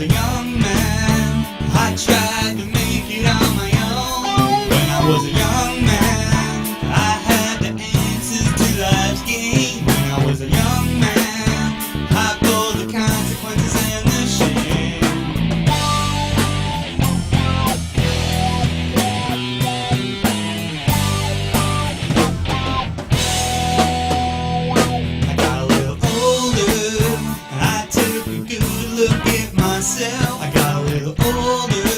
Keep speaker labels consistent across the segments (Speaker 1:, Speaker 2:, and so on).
Speaker 1: a young man, I tried to make it on my own. When I was a young man, I had the answers to life's game. When I was a young man, I bore the consequences and the shame. I got a little older, and I took a good look at myself. I got a little older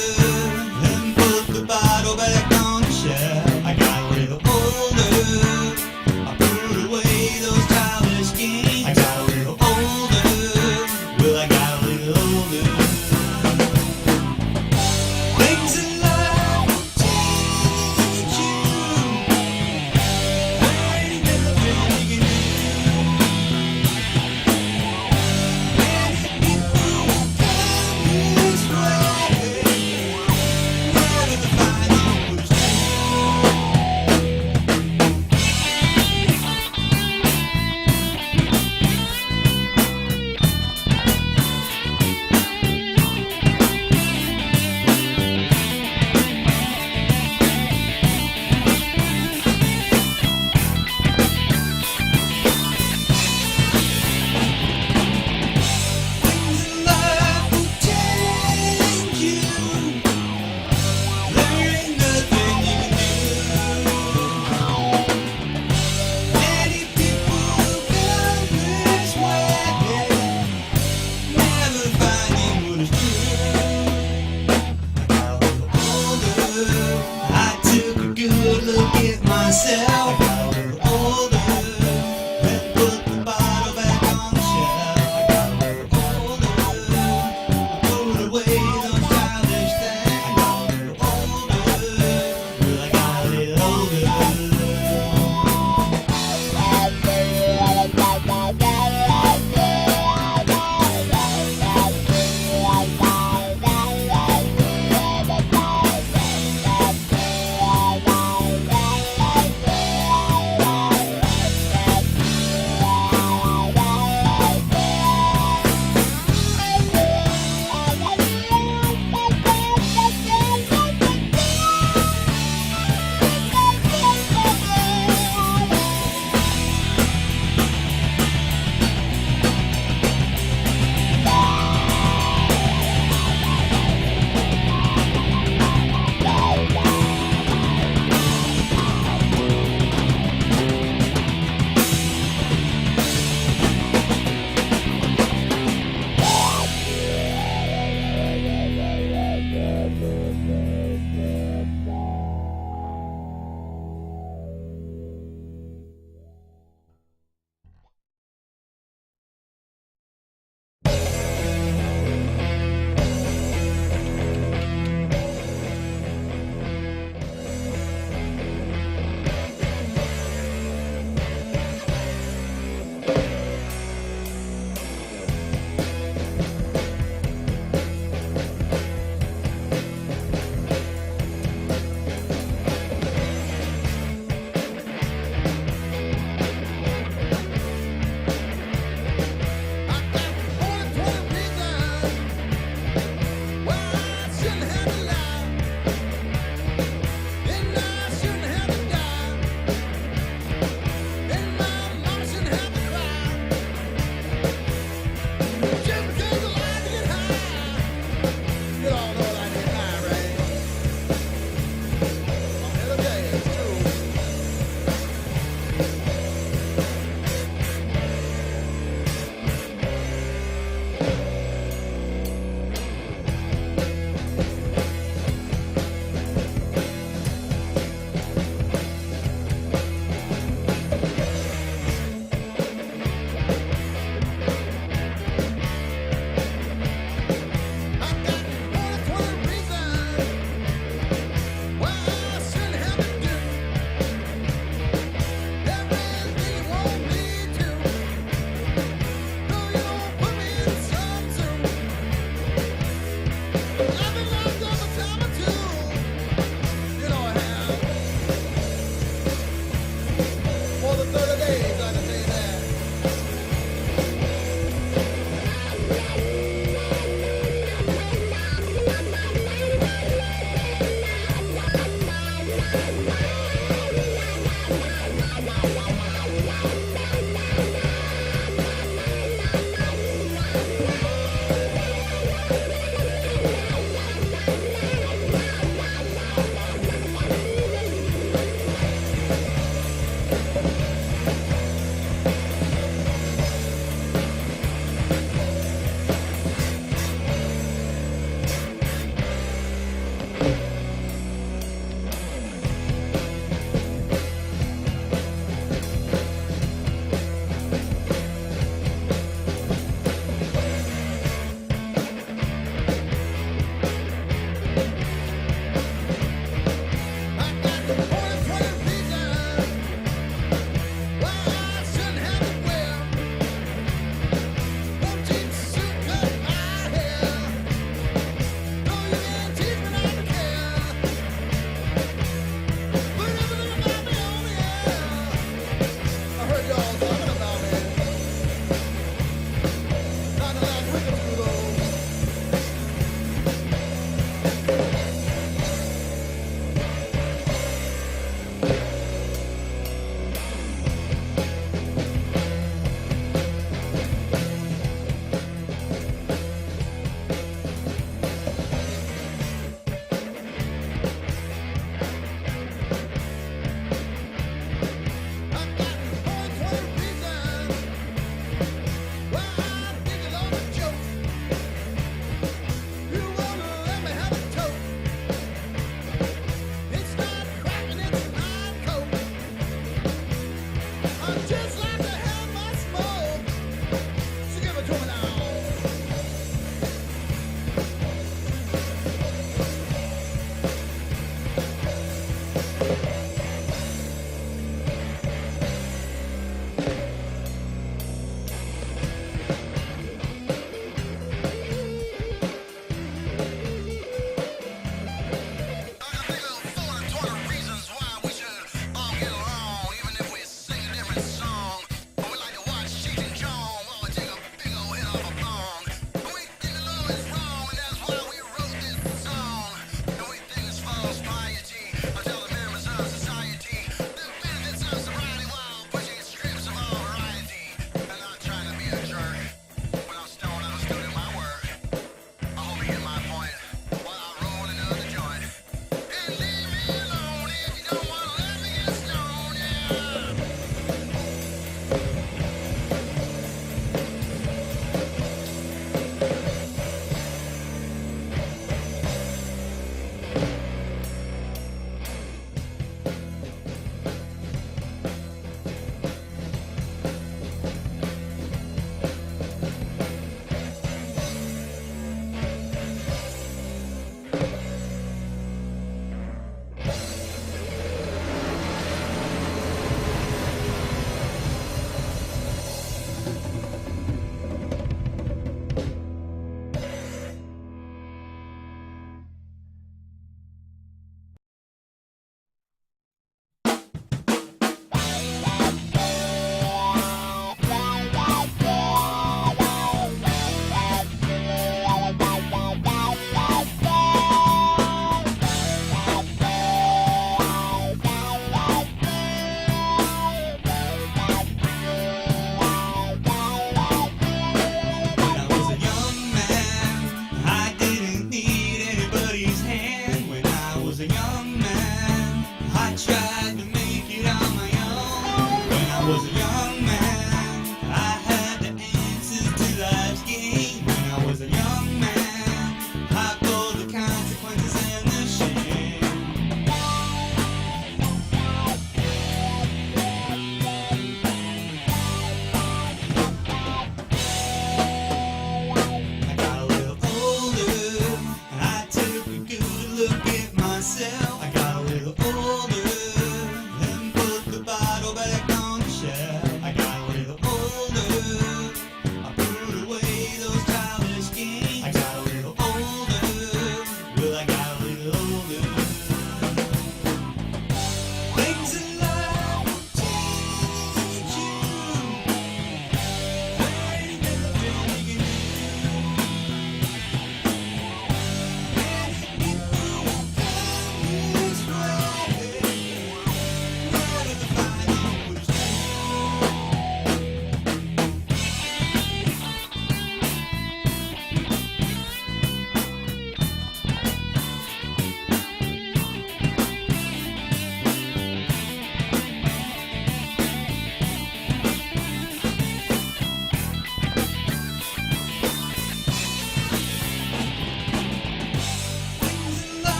Speaker 1: and put the bottle back on the shelf. I got a little older, I put away those childish games. I got a little older, well I got a little older. Things in life will change you. There ain't nothing you can do. Many people will come this way, never to find out what is true.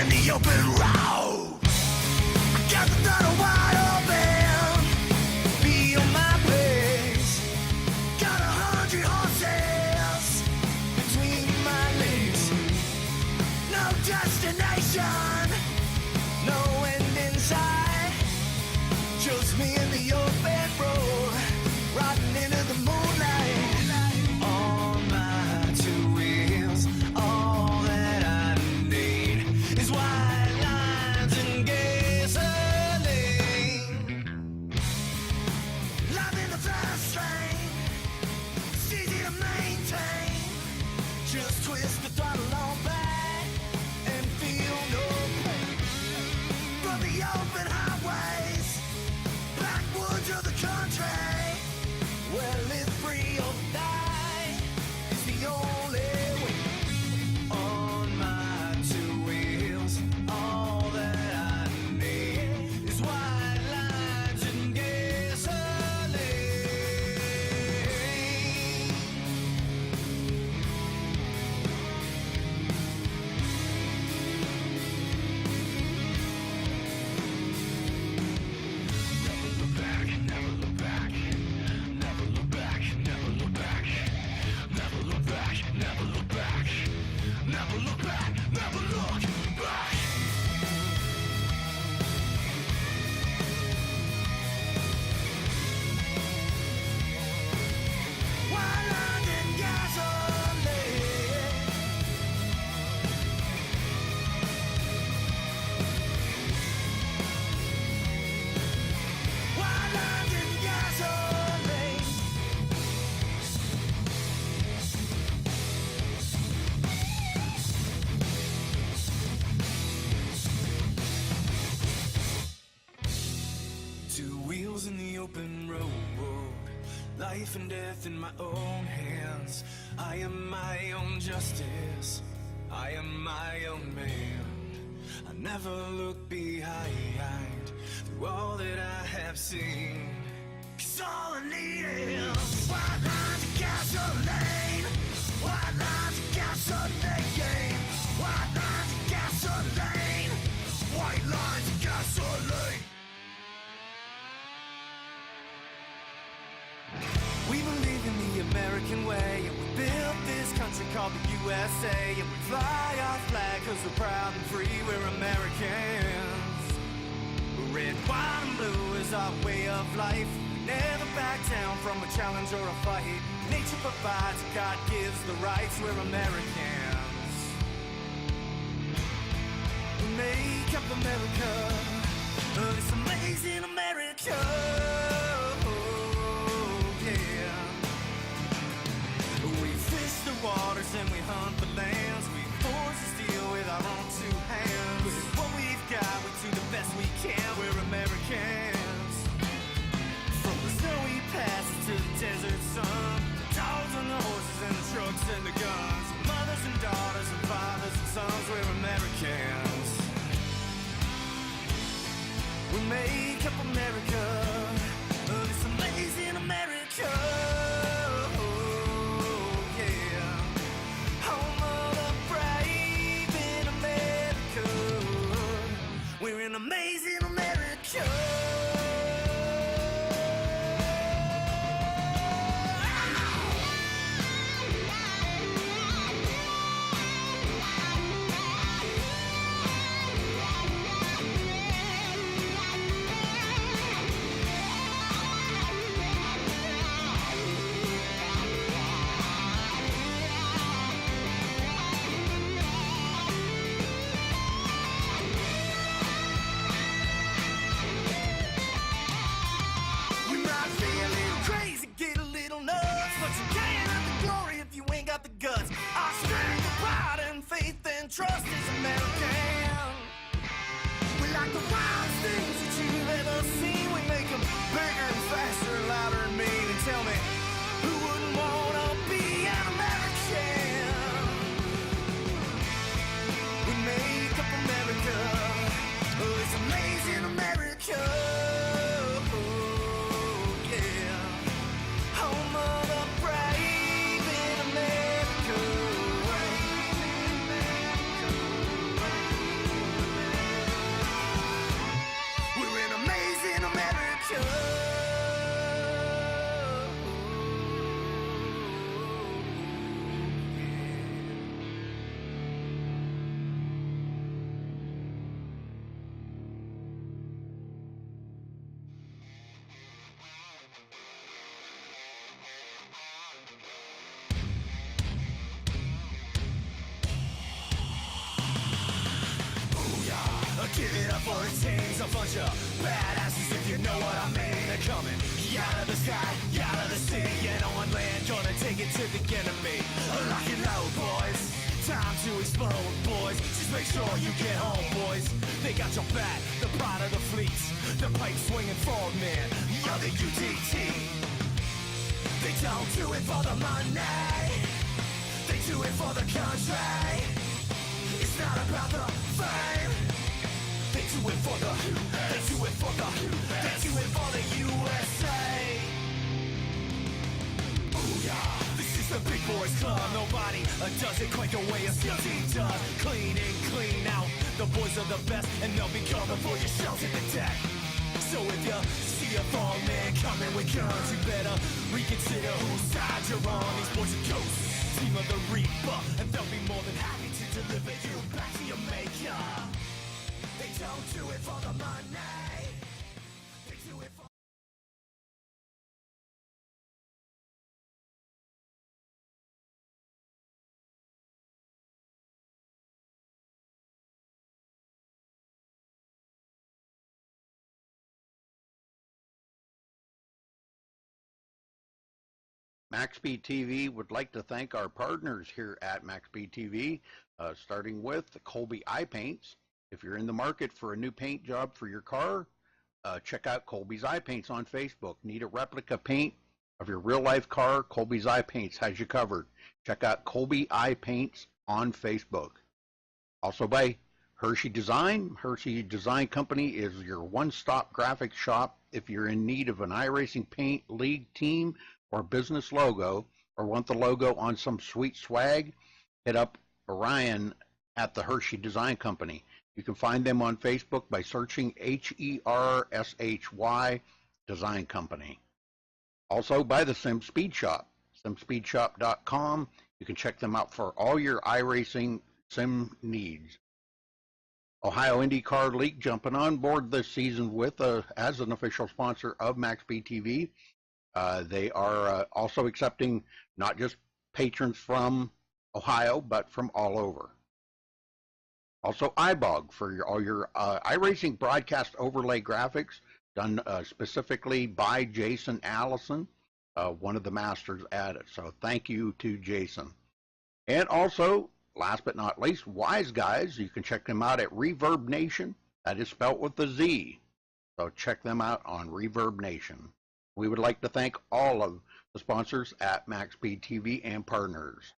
Speaker 1: in the open road. Got the throttle wide open, be on my pace. Got 100 horses between my legs. No destination, no end in sight. Just me in the open road, riding into the moonlight. On my two wheels, all that I need is white lines and gasoline. Life in the fast lane, it's easy to maintain. Just twist the throttle on back and feel no pain. From the open highways, backwoods of the country, well, live free or die is the only way. On my two wheels, all that I need is white lines and gasoline. Never look back, never look back, never look back, never look back, never look back, never look back, never look back, never look back. White lines and gasoline. White lines and gasoline. Two wheels in the open road, life and death in my own hands. I am my own justice, I am my own man. I never look behind through all that I have seen. 'Cause all I need is white lines of gasoline, white lines of gasoline, white lines of gasoline, white lines of gasoline. We believe in the American way, and we built this country called the USA, and we fly our flag 'cause we're proud and free, we're Americans. Red, white, and blue is our way of life. We never back down from a challenge or a fight. Nature provides, God gives the rights, we're Americans. We make up America, this amazing America. Yeah. We fish the waters and we hunt the lands. We forge the steel with our own two hands. With what we've got, we do the best we can. We're Americans. From the snowy passes to the desert sun, the dogs and the horses and the trucks and the guns, mothers and daughters and fathers and sons, we're Americans. We make up America, this amazing America. Yeah, home of the brave in America. We're an amazing America. Trust is American. We like the wildest things that you've ever seen. We make them bigger and faster, louder and mean. And tell me, who wouldn't want to be an American? We make up America, it's amazing America. Yeah, home of the brave in America.
Speaker 2: for a team's a bunch of badasses, if you know what I mean. They're coming out of the sky, out of the sea, and on land, gonna take it to the enemy. Lock and load, boys. Time to explode, boys. Just make sure you get home, boys. They got your back, the pride of the fleets, the pipe swinging forward man. You're the UTT. They don't do it for the money, they do it for the country. It's not about the fame. They do it for the, they do it for the, they do it for the USA. Ooh yeah, this is the big boys club. Nobody does it quite the way a SEAL team does. Clean in, clean out. The boys are the best, and they'll be coming for your shells in the deck. So if you see a fallen man coming with guns, you better reconsider whose side you're on. These boys are ghosts, team of the Reaper, and they'll be more than happy to deliver you back to your maker. They don't do it for the money, they do it for...
Speaker 3: MaxSpeedTV would like to thank our partners here at MaxSpeedTV, starting with Colby Eye Paints. If you're in the market for a new paint job for your car, check out Colby's Eye Paints on Facebook. Need a replica paint of your real-life car? Colby's Eye Paints has you covered. Check out Colby Eye Paints on Facebook. Also by Hershey Design. Hershey Design Company is your one-stop graphics shop if you're in need of an iRacing paint, league, team, or business logo, or want the logo on some sweet swag. Hit up Orion at the Hershey Design Company. You can find them on Facebook by searching HERSHY Design Company. Also by the Sim Speed Shop, simspeedshop.com. You can check them out for all your iRacing sim needs. Ohio IndyCar League jumping on board this season with as an official sponsor of MaxSpeedTV. They are also accepting not just patrons from Ohio, but from all over. Also, iBog for all your iRacing broadcast overlay graphics done specifically by Jason Allison, one of the masters at it. So thank you to Jason. And also, last but not least, Wise Guys. You can check them out at Reverb Nation. That is spelt with a Z. So check them out on Reverb Nation. We would like to thank all of the sponsors at MaxSpeedTV and partners.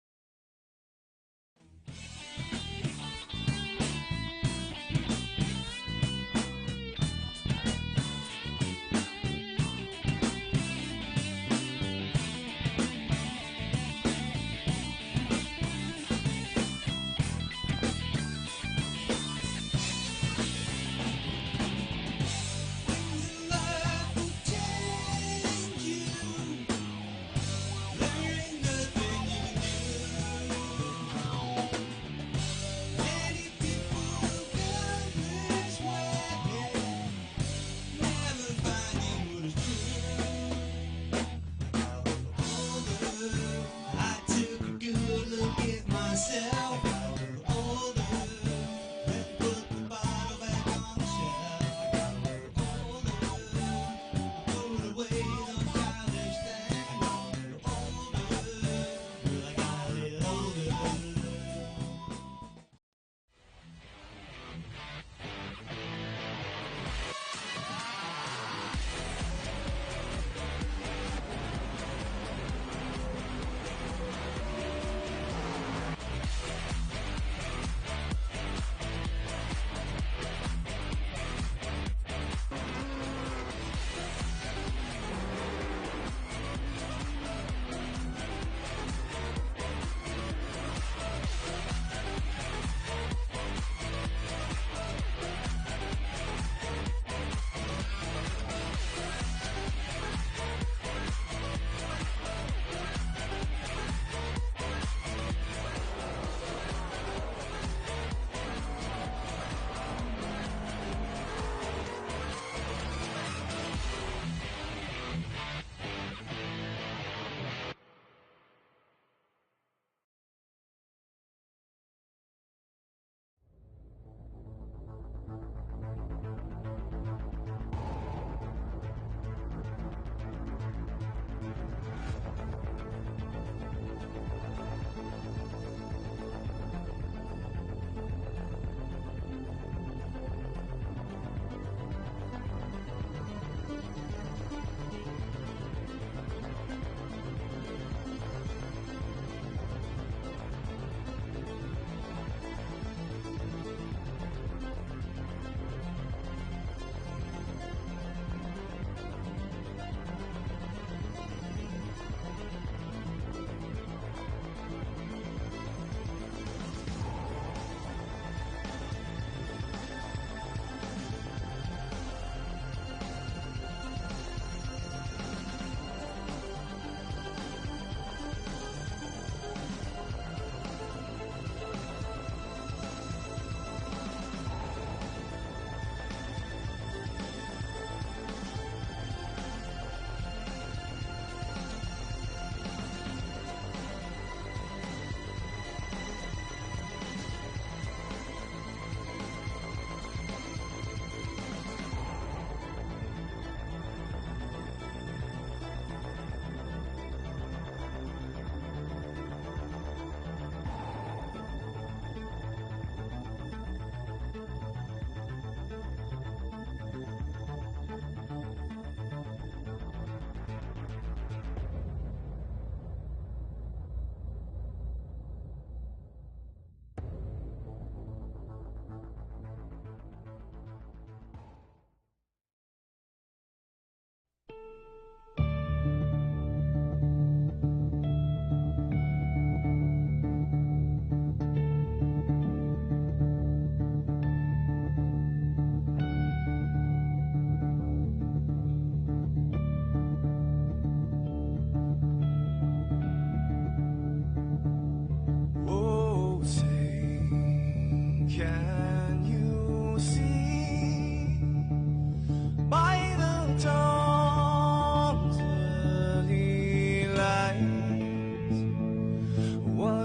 Speaker 1: There ain't nothing you can do.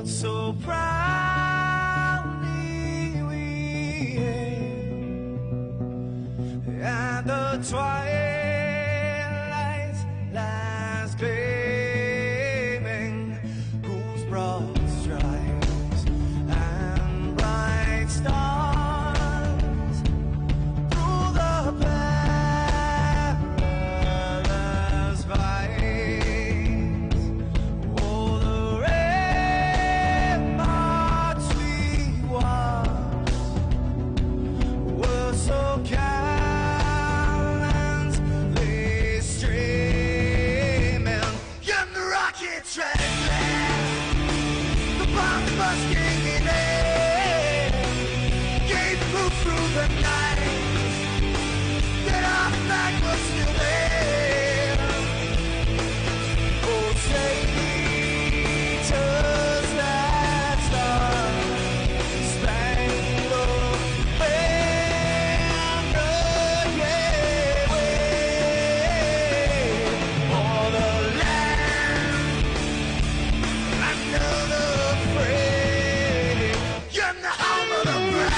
Speaker 2: so proudly we hailed at the twilight's last gleaming, whose broad stripes and bright stars through the perilous fights. Oh, the ramparts we watched were so gallantly streaming, and the rockets trembling, the bombs bursting in air, gave proof through the night that our flag was still there. Oh, traitors that star-spangled banner, yeah, wave for the land under the frame, and the home of the brave.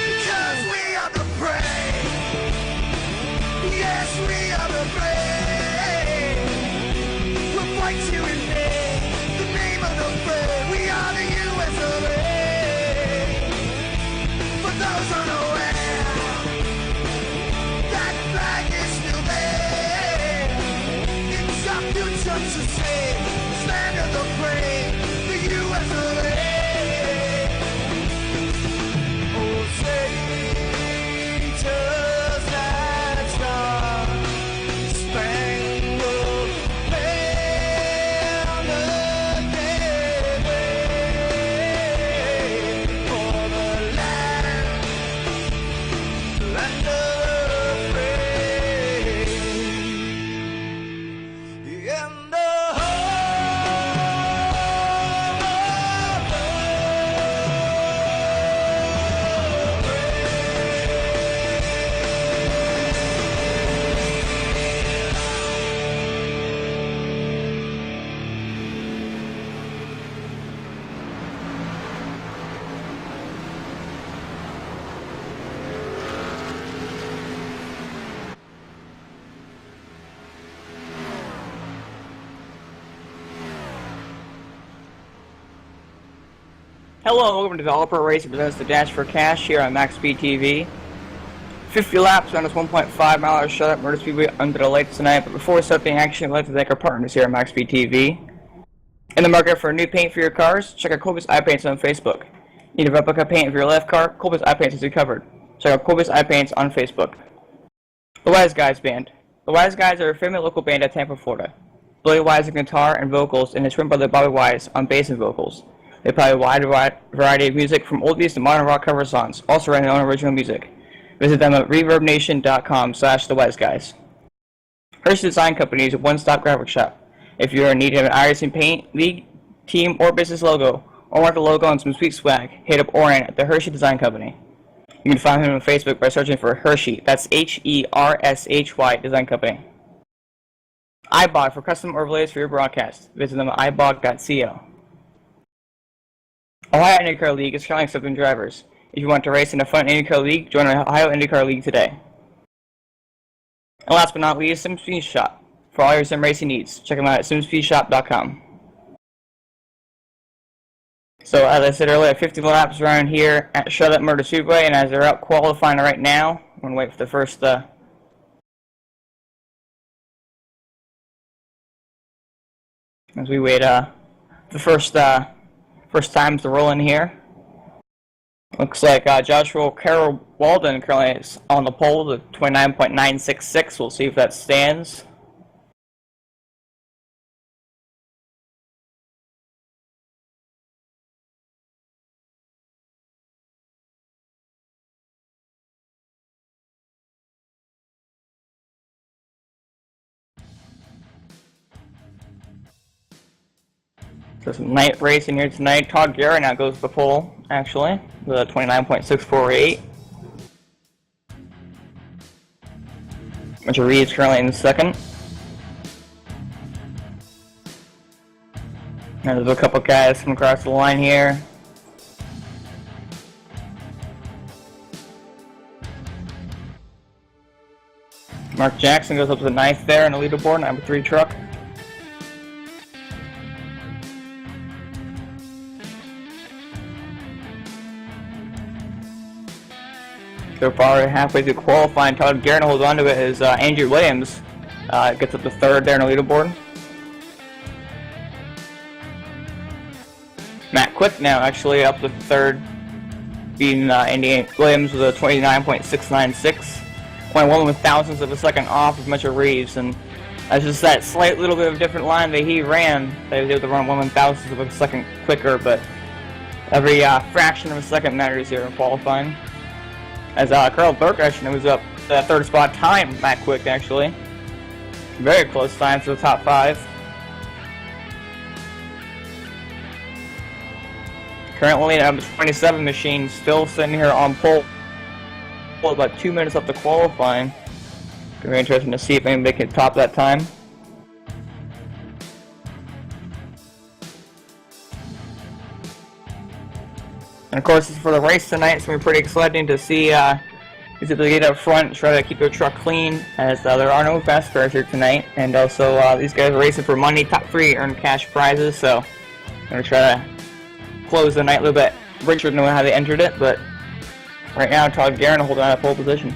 Speaker 2: Because we are the brave. Yes, we are the brave. We'll fight to invade the name of the brave. We are the US of A. For those unaware, that flag is still there. It's our future to save. Stand of the brave, the US of A. Oh, traitors that star-spangled banner, gave way for the land under the frame, and the
Speaker 4: Hello and welcome to Developer Racing presents the Dash for Cash here on MaxSpeedTV. 50 laps on this 1.5 mile shutout murder speedway under the lights tonight, but before we start the action, I'd like to thank our partners here at MaxSpeedTV. In the market for new paint for your cars, check out Colby's Eye Paints on Facebook. Need a replica paint for your left car? Colby's Eye Paints has you covered. Check out Colby's Eye Paints on Facebook. The Wise Guys Band. The Wise Guys are a famous local band at Tampa, Florida. Billy Wise on guitar and vocals, and his twin brother Bobby Wise on bass and vocals. They play a wide variety of music from oldies to modern rock cover songs, also writing their own original music. Visit them at reverbnation.com/thewiseguys. Hershey Design Company is a one-stop graphic shop. If you are in need of an iRacing paint, league, team, or business logo, or want the logo and some sweet swag, hit up Orion at the Hershey Design Company. You can find him on Facebook by searching for Hershey, that's H-E-R-S-H-Y Design Company. iBog for custom overlays for your broadcast. Visit them at ibog.co. Ohio IndyCar League is currently accepting drivers. If you want to race in a fun IndyCar League, join the Ohio IndyCar League today. And last but not least, SimSpeed Shop. For all your sim racing needs, check them out at simspeedshop.com. So, as I said earlier, 50 laps around here at Charlotte Motor Speedway, and as they're out qualifying right now, I'm going to wait for the first as we wait the first times to roll in here. Looks like Joshua Carroll Walden currently is on the pole with 29.966. We'll see if that stands. So some night racing here tonight. Todd Garrett now goes to the pole, actually, with a 29.648. Mitchell Reed's currently in second. And there's a couple guys coming across the line here. Mark Jackson goes up to the ninth there in the leaderboard, number 3 truck. So far, halfway through qualifying, Todd Garrett holds on to it as Andrew Williams gets up to 3rd there in the leaderboard. Matt Quick now actually up to 3rd, beating Andy Williams with a 29.696. Only 1/1000th of a second off of Mitchell Reeves, and that's just that slight little bit of a different line that he ran. They was able to run 1/1000th of a second quicker, but every fraction of a second matters here in qualifying. As Carl Burke actually was up to that 3rd spot, time Matt Quick actually. Very close time to the top 5. Currently, the 27 machine still sitting here on pole. About 2 minutes up to qualifying. Gonna be interesting to see if anybody can top that time. And of course, for the race tonight, it's going to be pretty exciting to see if they get up front, try to keep their truck clean, as there are no fast cars here tonight. And also, these guys are racing for money. Top 3 earn cash prizes, so I'm going to try to close the night a little bit richer than how they entered it. But right now, Todd Garrett holding on a pole position.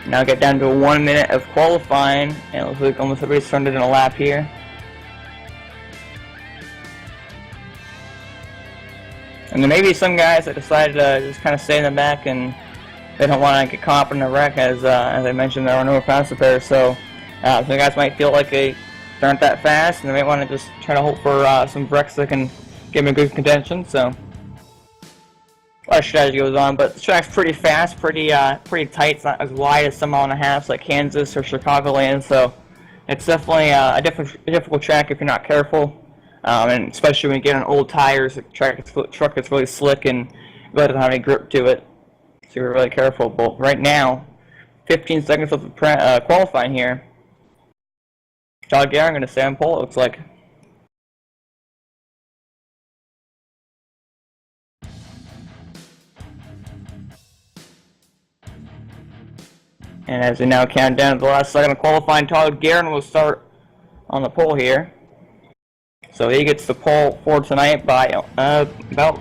Speaker 4: Now get down to 1 minute of qualifying, and it looks like almost everybody's turned it in a lap here. And there may be some guys that decided to just kind of stay in the back and they don't want to get caught up in a wreck, as I mentioned, there are no faster pairs, so some guys might feel like they aren't that fast, and they might want to just try to hope for some wrecks that can give them a good contention, so our strategy goes on. But the track's pretty fast, pretty tight. It's not as wide as some mile and a half like Kansas or Chicagoland, so it's definitely a difficult track if you're not careful. And especially when you get on old tires, the truck gets really slick and really doesn't have any grip to it. So you're really careful. But right now, 15 seconds of qualifying here. Todd Garrett going to stay on pole, it looks like. And as we now count down to the last second of qualifying, Todd Garrett will start on the pole here. So he gets the pole for tonight by about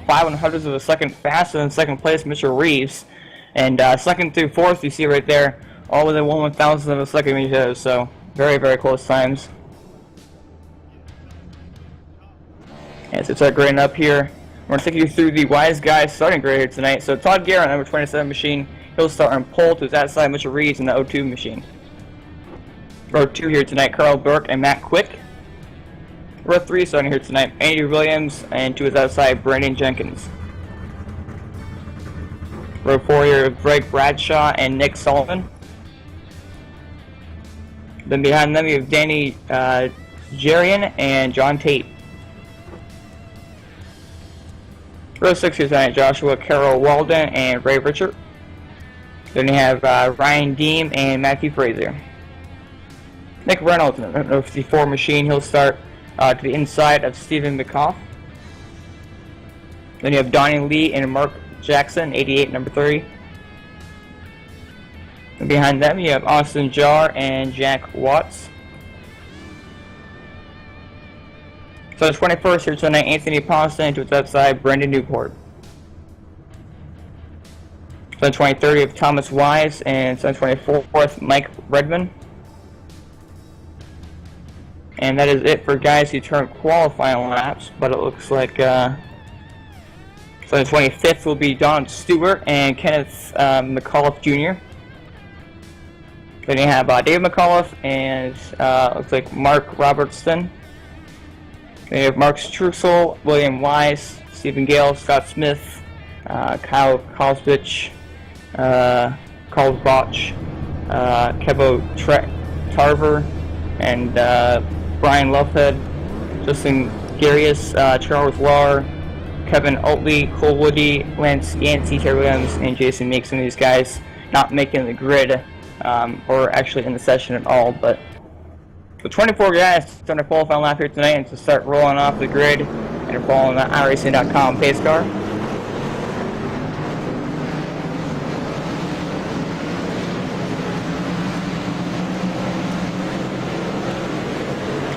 Speaker 4: 5/100ths of a second faster than second place, Mr. Reeves. And second through fourth, you see right there, all within 1/1000th of a second each other. So very, very close times. As it's start grading up here, we're going to take you through the Wise Guys starting grade here tonight. So Todd Garrett, number 27 machine, he'll start on pole to his outside, Mr. Reeves in the 02 machine. Row 2 here tonight, Carl Burke and Matt Quick. Row 3 starting here tonight, Andrew Williams, and to his outside, Brandon Jenkins. Row 4 here, Greg Bradshaw and Nick Sullivan. Then behind them you have Danny Jerian and John Tate. Row 6 here tonight, Joshua Carroll Walden and Ray Richard. Then you have Ryan Deem and Matthew Fraser. Nick Reynolds in the number 54 machine, he'll start to the inside of Stephen McCoff. Then you have Donnie Lee and Mark Jackson, 88, number 3. And behind them, you have Austin Jarr and Jack Watts. So the 21st here tonight, Anthony Pasta into its outside, Brendan Newport. So the 23rd, you have Thomas Wise, and so the 24th, Mike Redman. And that is it for guys who turn qualifying laps, but it looks like, so the 25th will be Don Stewart and Kenneth McAuliffe Jr. Then you have Dave McAuliffe and looks like Mark Robertson. Then you have Mark Struxel, William Wise, Stephen Gale, Scott Smith, Kyle Kosbich, Carl Botch, Kevo Tarver, and Brian Lovehead, Justin Garius, Charles Lahr, Kevin Oatley, Cole Woody, Lance Yancey, Terry Williams, and Jason Meeks. Some of these guys not making the grid or actually in the session at all, but the 24 guys starting to qualify lap here tonight and to start rolling off the grid and following the iRacing.com pace car.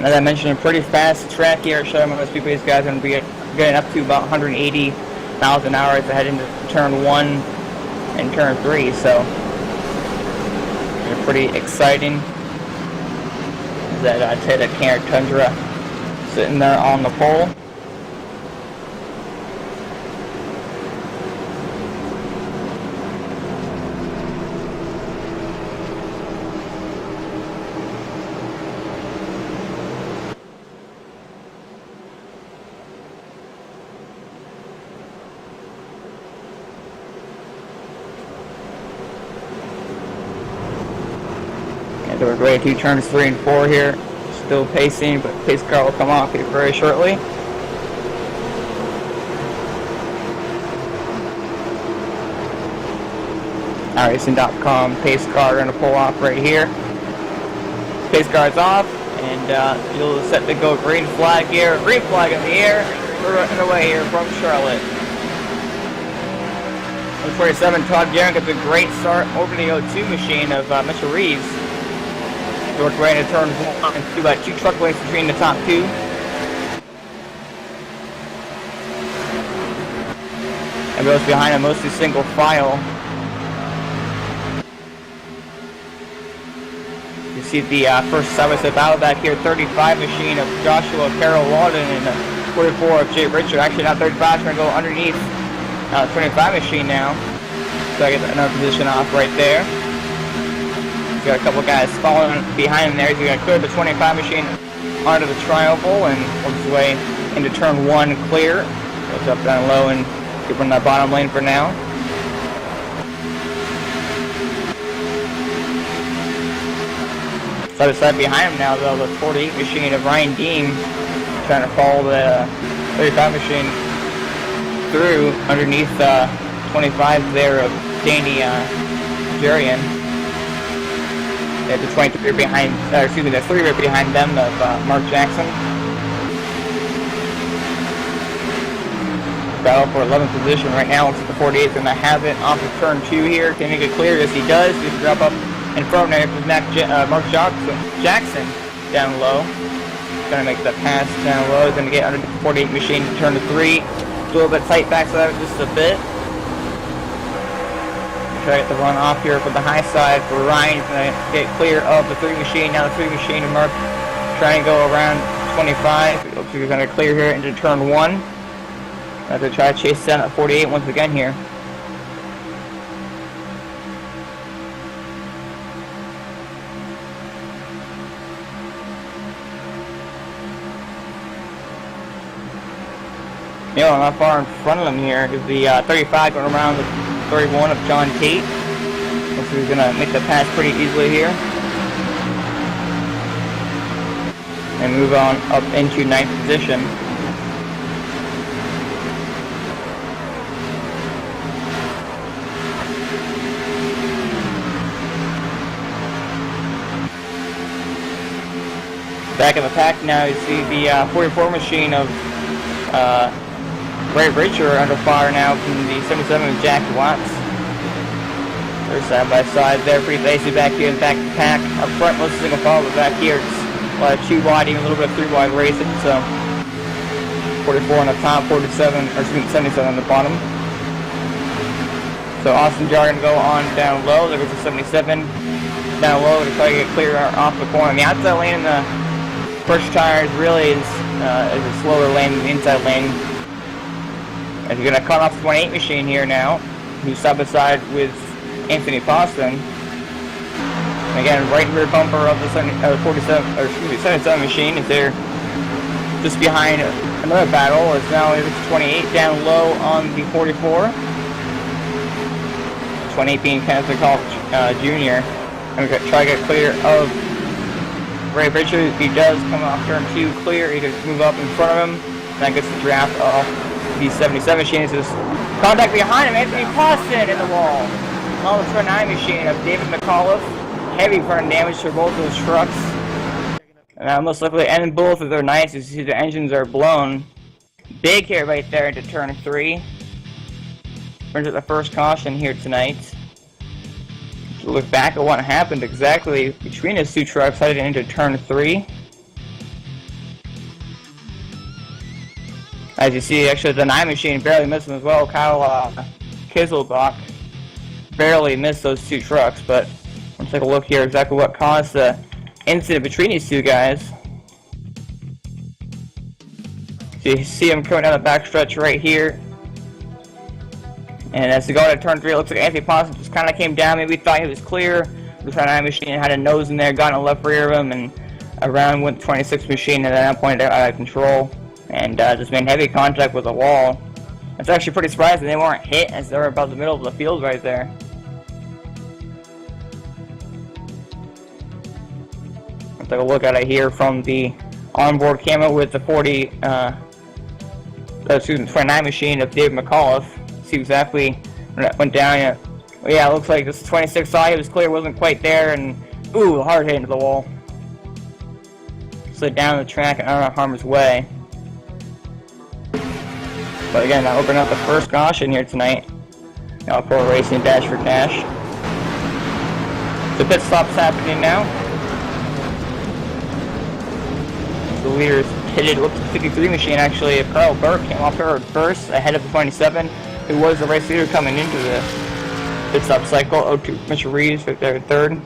Speaker 4: As I mentioned, a pretty fast track here. Showing most people, these guys are going to be getting up to about 180 miles an hour as they head into turn 1 and turn 3, so they're pretty exciting. That Toyota Camry Tundra sitting there on the pole. And we're ready to turns 3 and 4 here. Still pacing, but pace car will come off here very shortly. iRacing.com pace car going to pull off right here. Pace car is off, and you'll set to go green flag here. Green flag in the air. We're underway here from Charlotte. 147, Todd Garrett gets a great start over the O2 machine of Mitchell Reeves. Work right into turn 1 and 2, about 2 truck lengths between the top 2. And those behind him, mostly single file. You see the first side-by-side battle back here, 35 machine of Joshua Carroll Walden and 44 of Jay Richard. Actually, now 35 is going to go underneath 25 machine now. So I get another position off right there. Got a couple guys following behind him there. He's going to clear the 25 machine onto the tri-oval and work his way into turn 1 clear. Goes up, down low, and keep in that bottom lane for now. Side by side behind him now, though, the 48 machine of Ryan Dean trying to follow the 35 machine through underneath 25 there of Danny Jarian. The 23 behind, the 3 right behind them of Mark Jackson. Battle for 11th position right now. Looks like the 48 is going to have it off of turn 2 here. Can he make it clear? Yes, he does. He can drop up in front there with Mark Jackson down low. Going to make that pass down low. He's going to get under the 48 machine to turn to 3. A little bit tight back, so that was just a bit. Try to get the run off here for the high side for Ryan. He's going to get clear of the 3 machine. Now the 3 machine and Mark trying to go around 25. Looks like he's going to clear here into turn 1. Have to try to chase down at 48 once again here. Not far in front of them here is the 35 going around the 31 of John Tate. Looks like he's going to make the pass pretty easily here. And move on up into 9th position. Back in the pack now, you see the 44 machine of Ray Richer under fire now from the 77 of Jack Watts. They're side by side there, pretty basic back here and back to pack. Up front, most single file, but back here it's a lot of 2 wide, even a little bit of 3 wide racing. So 44 on the top, 77 on the bottom. So Austin Jar gonna go on down low. There goes the 77 down low to try to get clear off the corner. The outside lane in the first tires really is a slower lane than the inside lane. And you're gonna cut off the 28 machine here now, who's side by side with Anthony Poston. And again, right rear bumper of the 77 machine is there, just behind another battle. Is now 28 down low on the 44. 28 being Kenneth McCall Jr. I'm gonna try to get clear of Ray Richards. He does come off turn 2 clear. He can move up in front of him. And that gets the draft off the 77 machine. It's just contact behind him. Anthony Poston in the wall. On the front 9 machine of David McAuliffe. Heavy front damage for both those trucks. And most likely end both of their nights. You see the engines are blown. Big hit right there into turn 3. Brings up the first caution here tonight. To look back at what happened exactly between his 2 trucks heading into turn 3. As you see, actually the 9 machine barely missed him as well. Kyle Kizelbach barely missed those 2 trucks, but let's take a look here exactly what caused the incident between these 2 guys. So you see him coming down the backstretch right here. And as they go to turn 3, it looks like Anthony Poston just kind of came down. Maybe thought he was clear. The front 9 machine had a nose in there, got in the left rear of him, and around went the 26 machine, and at that point they're out of control. And just made heavy contact with the wall. It's actually pretty surprising they weren't hit, as they were about the middle of the field right there. Let's take a look at it here from the onboard camera with the 29 machine of David McAuliffe. See exactly when that went down. Yeah, it looks like this 26 saw he was clear, wasn't quite there, and ooh, hard hit into the wall. Slid down the track and out of harm's way. But again, I open up the first caution here tonight. Now Pro Racing Dash for Cash. The pit stop's happening now. The leader's pitted. Looks like the 53 machine actually. Carl Burke came off her first ahead of the 27, who was the race leader coming into the pit stop cycle. O2 Mr. Reeves right there third.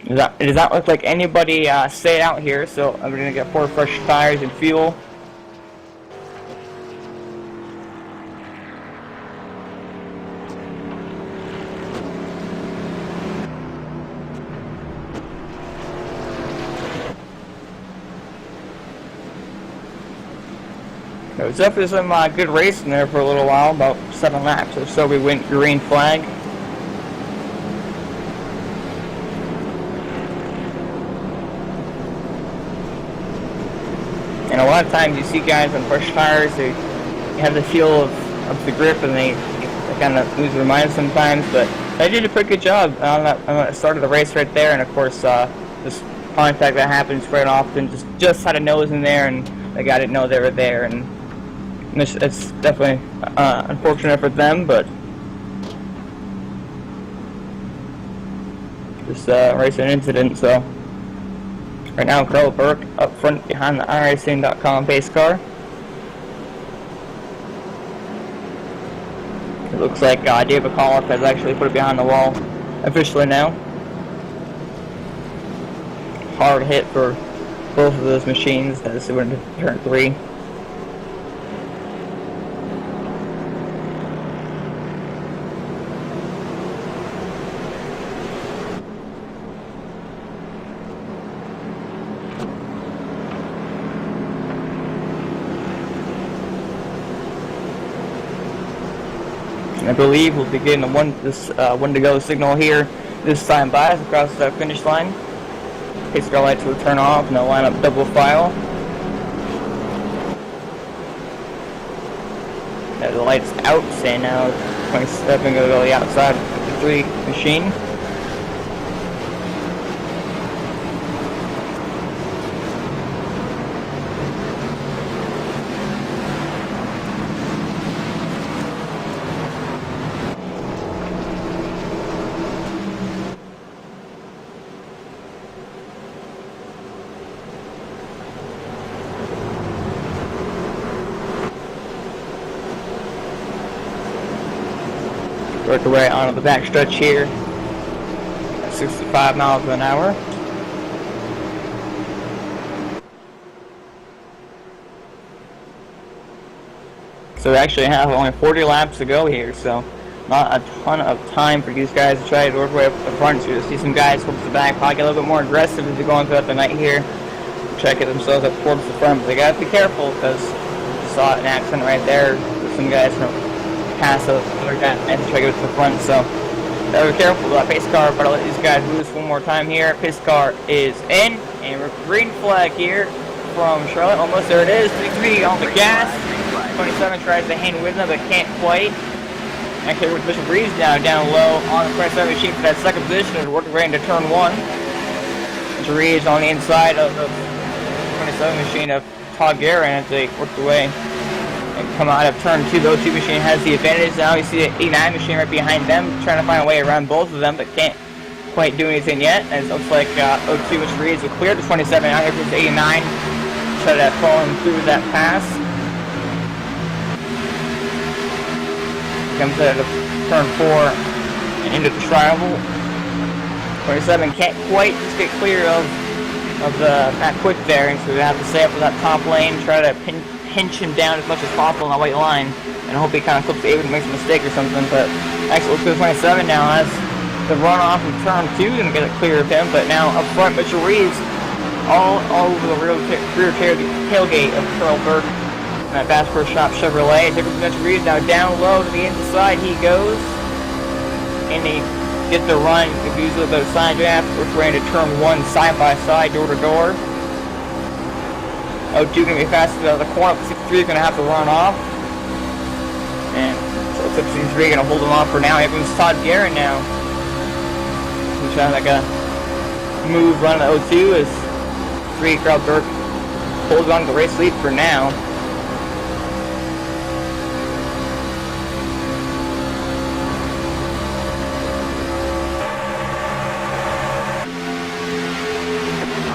Speaker 4: It does not look like anybody stayed out here, so I'm going to get 4 fresh tires and fuel. There was definitely some good racing there for a little while, about 7 laps or so. We went green flag. And a lot of times you see guys on fresh tires, they have the feel of the grip and they kind of lose their mind sometimes, but they did a pretty good job on the start of the race right there. And of course, this contact that happens quite often, just had a nose in there and the guy didn't know they were there. And it's definitely unfortunate for them, but just racing incident. So right now, Carl Burke up front behind the iRacing.com pace car. It looks like David McAuliffe has actually put it behind the wall officially now. Hard hit for both of those machines as they went into turn 3. I believe we'll be getting one to go signal here this time by us across the finish line. In case our lights will turn off and they'll line up double file. Now the lights out, say now 27 going to go to the outside of the 3 machine. work our way onto the back stretch here at 65 miles an hour. So we actually have only 40 laps to go here, so not a ton of time for these guys to try to work their way up the front. So you'll see some guys towards the back, probably get a little bit more aggressive as they're going throughout the night here. Try to get themselves up towards the front, but they gotta be careful because you saw an accident right there. Some guys pass the other guys and try to get to the front, so gotta be careful with that pace car. But I'll let these guys boost one more time here. Pace car is in, and we're green flag here from Charlotte. Almost there it is. 3 on the gas. 27 tries to hang with them, but can't quite. Actually, with Bishop Reeves now down low on the 27 machine for that second position as we're working right into turn 1. Reeves on the inside of the 27 machine of Todd Guerin as they work their way and come out of turn 2. The 02 machine has the advantage now. You see the 89 machine right behind them, trying to find a way around both of them, but can't quite do anything yet. And it looks like 02 Mr. Reeves will clear the 27 out here for the 89. Try to fall him through that pass. Comes out of turn 4 and into the triangle. 27 can't quite just get clear of that quick there, and so we have to stay up in that top lane, try to pinch him down as much as possible on that white line, and hope he kind of flips the 8 and makes a mistake or something. But actually, let's go to 27 now as the runoff from turn 2 is going to get it clear of him. But now up front, Mitchell Reeves all over the rear tailgate of Carl Burke. That Bass Pro Shop Chevrolet. Here comes Mitchell Reeves now down low to the inside. He goes, and he gets the run. If you use a little bit of side draft, we're into turn 1 side by side, door to door. 02 gonna be fastest out of the corner. 63 is gonna have to run off, and so 63 gonna hold him off for now. Here comes Todd Guerin now. He's trying like a move run of 02 as 3 Carl Burke holds on to the race lead for now.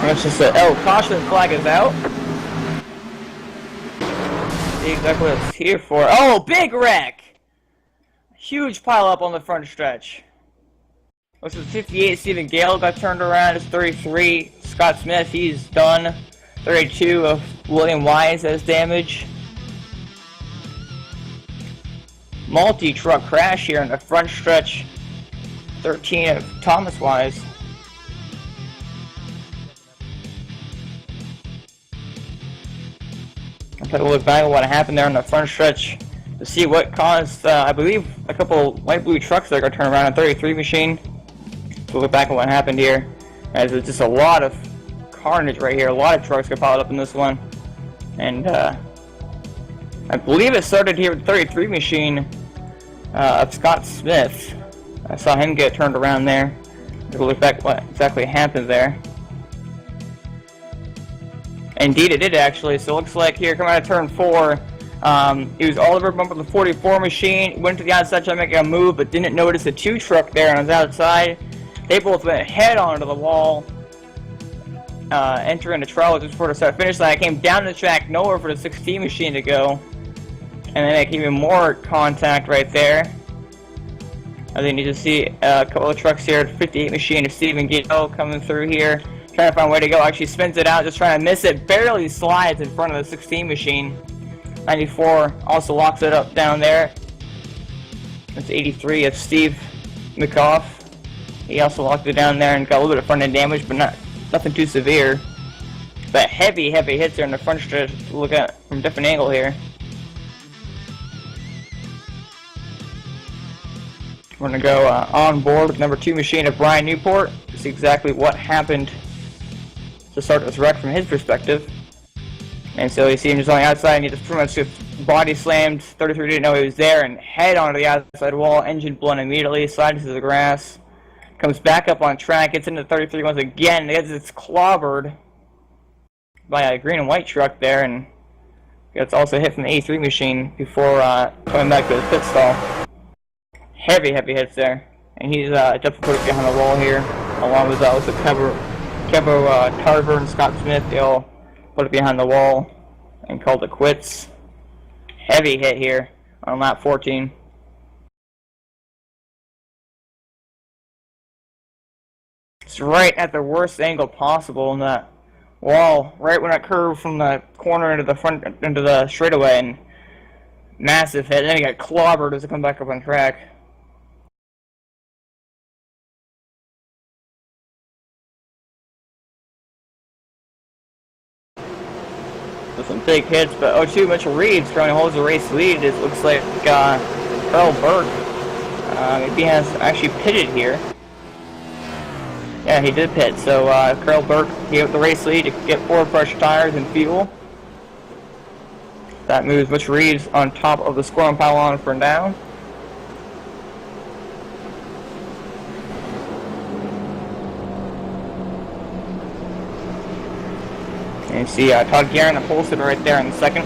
Speaker 4: Let's just say, caution flag is out. See exactly what it's here for. Oh, big wreck! Huge pile up on the front stretch. This is 58, Stephen Gale got turned around. It's 33, Scott Smith, he's done. 32 of William Wise has damage. Multi-truck crash here in the front stretch. 13 of Thomas Wise. I'll take a look back at what happened there on the front stretch to see what caused, I believe, a couple light blue trucks that got turned around on 33 machine. So look back at what happened here, as there's just a lot of carnage right here. A lot of trucks got piled up in this one, and I believe it started here with the 33 machine of Scott Smith. I saw him get turned around there. We'll look back at what exactly happened there. Indeed, it did actually. So it looks like here, coming out of turn 4, he was all over bump with the 44 machine, went to the outside trying to make a move, but didn't notice the 2 truck there on his outside. They both went head on to the wall, entering the trial just before the start finish line. I came down the track, nowhere for the 16 machine to go, and then make even more contact right there. I think you just see a couple of trucks here. 58 machine of Stephen Gale coming through here. Trying to find a way to go. Actually spins it out, just trying to miss it. Barely slides in front of the 16 machine. 94 also locks it up down there. That's 83 of Steve McCoff. He also locked it down there and got a little bit of front end damage, but nothing too severe. But heavy hits there in the front stretch to look at from a different angle here. We're going to go on board with number 2 machine of Brian Newport to see exactly what happened to start this wreck from his perspective. And so you see him just on the outside, and he just pretty much just body slammed. 33 didn't know he was there, and head onto the outside wall. Engine blown immediately, slides to the grass. Comes back up on track, gets into 33 once again. It's clobbered by a green and white truck there, and gets also hit from the A3 machine before coming back to his pit stall. Heavy hits there, and he's definitely put it behind the wall here, along with also Kevo Tarver and Scott Smith. They all put it behind the wall and called it quits. Heavy hit here on lap 14. It's right at the worst angle possible in that wall, right when it curved from the corner into the front, into the straightaway, and massive hit. And then he got clobbered as it come back up on track. With some big hits, but 0-2 Mitchell Reeves currently holds the race lead. It looks like Carl Burke maybe has actually pitted here. Yeah, he did pit. So Carl Burke gave the race lead to get 4 fresh tires and fuel. That moves Mitchell Reeves on top of the scoring pylon for now. And you see Todd Guerin, the pole sitter, right there in the second.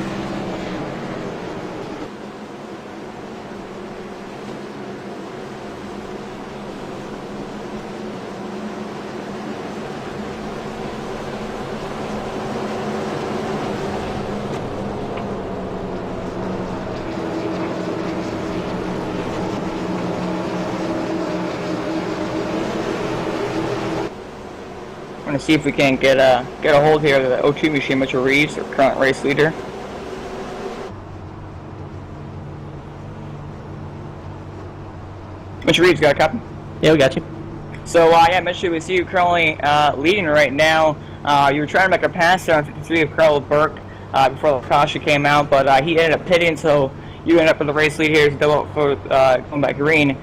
Speaker 4: We're going to see if we can get a hold here of the 0-2 machine, Mitchell Reeves, our current race leader. Mitchell Reeves, got a copy?
Speaker 5: Yeah, we got you.
Speaker 4: So, yeah, Mitchell, we see you currently leading right now. You were trying to make a pass there on 53 of Carl Burke before the caution came out, but he ended up pitting, so you ended up with the race lead here to go up for going back green.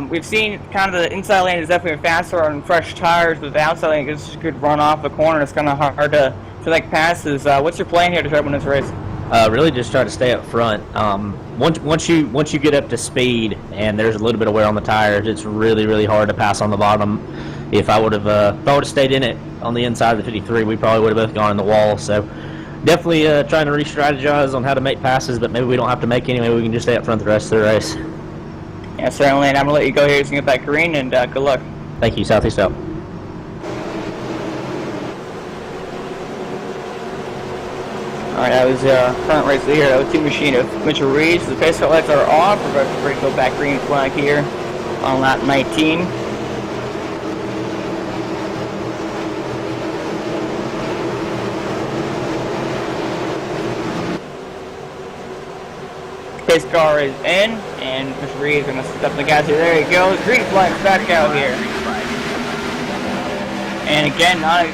Speaker 4: We've seen kind of the inside lane is definitely faster on fresh tires, but the outside lane is just a good run off the corner. It's kind of hard to make passes. What's your plan here to try to win this race?
Speaker 5: Really just try to stay up front. Once you get up to speed and there's a little bit of wear on the tires, it's really hard to pass on the bottom. If I would have stayed in it on the inside of the 53, we probably would have both gone in the wall. So definitely trying to re-strategize on how to make passes, but maybe we don't have to make any. Maybe we can just stay up front the rest of the race.
Speaker 4: Yeah, certainly, and I'm going to let you go here so you can get that green, and good luck.
Speaker 5: Thank you, Southeast out.
Speaker 4: Alright, that was current race leader, that was 2 machine of Mitchell Reeves. The pace car lights are off. We're ready to go back green flag here on lap 19. Pace car is in, and Mitchell Reeves is going to step the gas here. There he goes. Green flag back out here. And again, not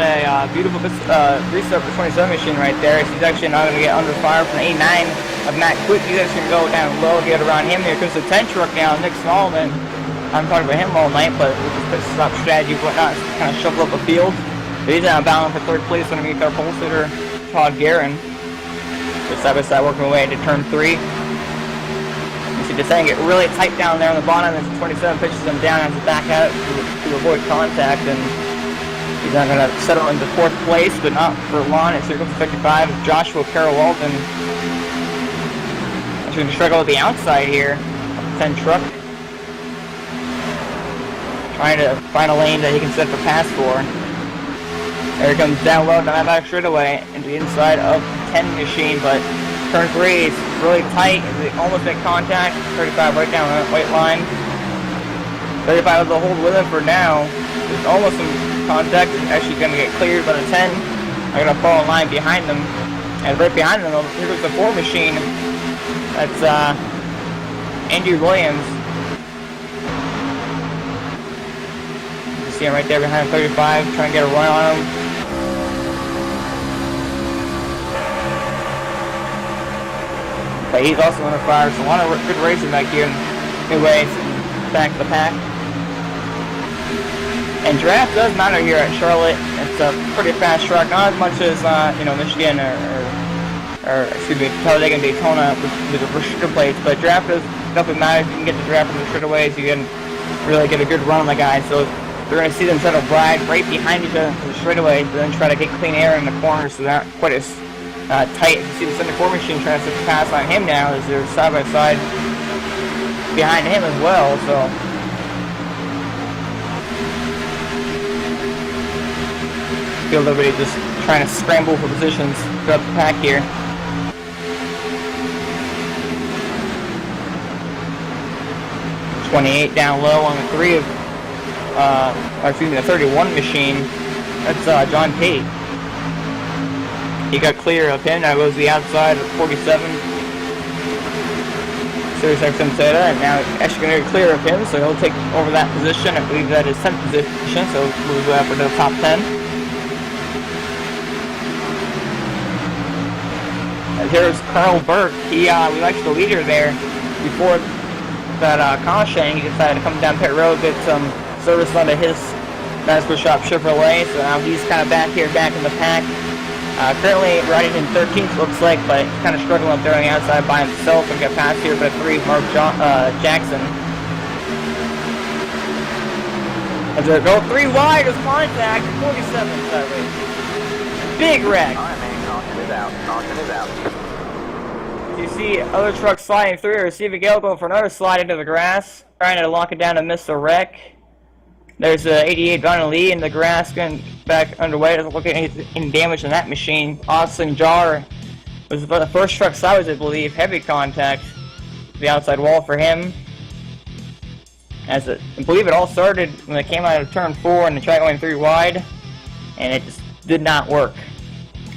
Speaker 4: a beautiful restart for 27 machine right there. He's actually not going to get under fire from the 89 of Matt Quick. He's actually going to go down low, get around him. Here comes the 10 truck now, Nick Smallman. I'm talking about him all night, but with his pit stop strategy and whatnot, kind of shuffle up the field. But he's battling for 3rd place underneath our pole sitter, Todd Guerin. Just side by side working away into turn 3. You see the thing get really tight down there on the bottom as the 27 pitches him down as he back out to avoid contact, and he's not going to settle into 4th place, but not for long. It's circle 55 of Joshua Carroll Walton. Actually going to struggle with the outside here. 10 truck. Trying to find a lane that he can set the pass for. There he comes down low, down back straight away into the inside of 10 machine, but turn 3 is really tight. They almost make contact. 35 right down that white line. 35 with the hold with him for now. There's almost some contact. It's actually going to get cleared by the 10. I'm going to fall in line behind them. And right behind them, here goes the 4 machine. That's Andrew Williams. You see him right there behind 35, trying to get a run on him. But he's also under fire, so a lot of good racing back here. Anyway, back to the pack. And draft does matter here at Charlotte. It's a pretty fast track, not as much as Michigan or Talladega and Daytona with the restrictor plates, but draft does definitely matter. If you can get the draft from the straightaways, you can really get a good run on the guys. So they're going to see them try to ride right behind each other for the straightaways, but then try to get clean air in the corners so they're not quite as tight. You see the 74 machine trying to set the pass on him now as they're side by side behind him as well. So feel everybody just trying to scramble for positions throughout the pack here. .28 down low on the 3 of the 31 machine. That's John Pate. He got clear of him. Now goes to the outside of 47. Sirius XM Zeta, and now actually going to get clear of him, so he'll take over that position. I believe that is 10th position, so moves up into the top 10. And here's Carl Burke. He was actually the leader there before that caution. He decided to come down pit road, get some service onto his Masco Shop Chevrolet, so now he's kind of back here, back in the pack. Currently riding in 13th, looks like, but kind of struggling up there on the outside by himself and get past here, but 3, Mark Jackson. As they go 3 wide, is contact, 47 that race. Big wreck.
Speaker 6: Alright, man, caution is out. Caution is out.
Speaker 4: You see other trucks sliding through here. See Miguel going for another slide into the grass, trying to lock it down and miss the wreck. There's 88 Donna Lee in the grass, getting back underway. Doesn't look at any damage in that machine. Austin Jar was the first truck sideways, I believe. Heavy contact, the outside wall for him. I believe it all started when they came out of turn 4 and they tried going 3 wide, and it just did not work.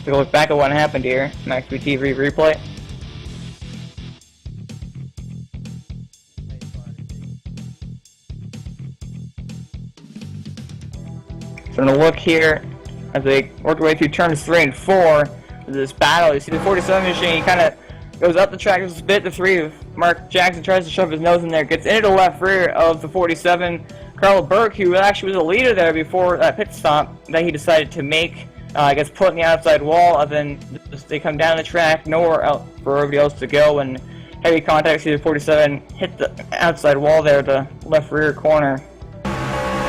Speaker 4: So look back at what happened here. MaxSpeedTV replay. So I'm going to look here as they work their way through turns 3 and 4. This battle, you see the 47 machine, he kind of goes up the track just a bit. The 3, Mark Jackson tries to shove his nose in there, gets into the left rear of the 47. Carl Burke, who actually was a leader there before that pit stop that he decided to make, gets put in the outside wall, and then they come down the track, nowhere else for everybody else to go, and heavy contact, see the 47 hit the outside wall there, the left rear corner.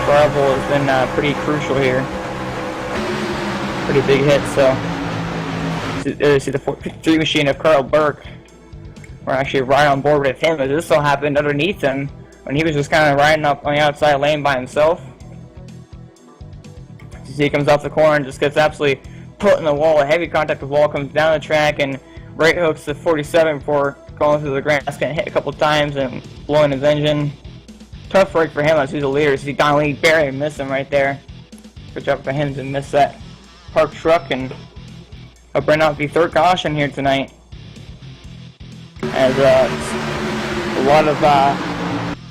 Speaker 4: Travel has been pretty crucial here. Pretty big hit, so. See the 3 machine of Carl Burke. We're actually right on board with him, as this all happened underneath him when he was just kind of riding up on the outside lane by himself. You see he comes off the corner and just gets absolutely put in the wall. A heavy contact with the wall, comes down the track and right hooks the 47 before going through the grass, getting hit a couple times and blowing his engine. Tough break for him as he's the leader. See Donnelly barely missed him right there. Good job for him to miss that parked truck and bring out the 3rd caution here tonight. As a lot of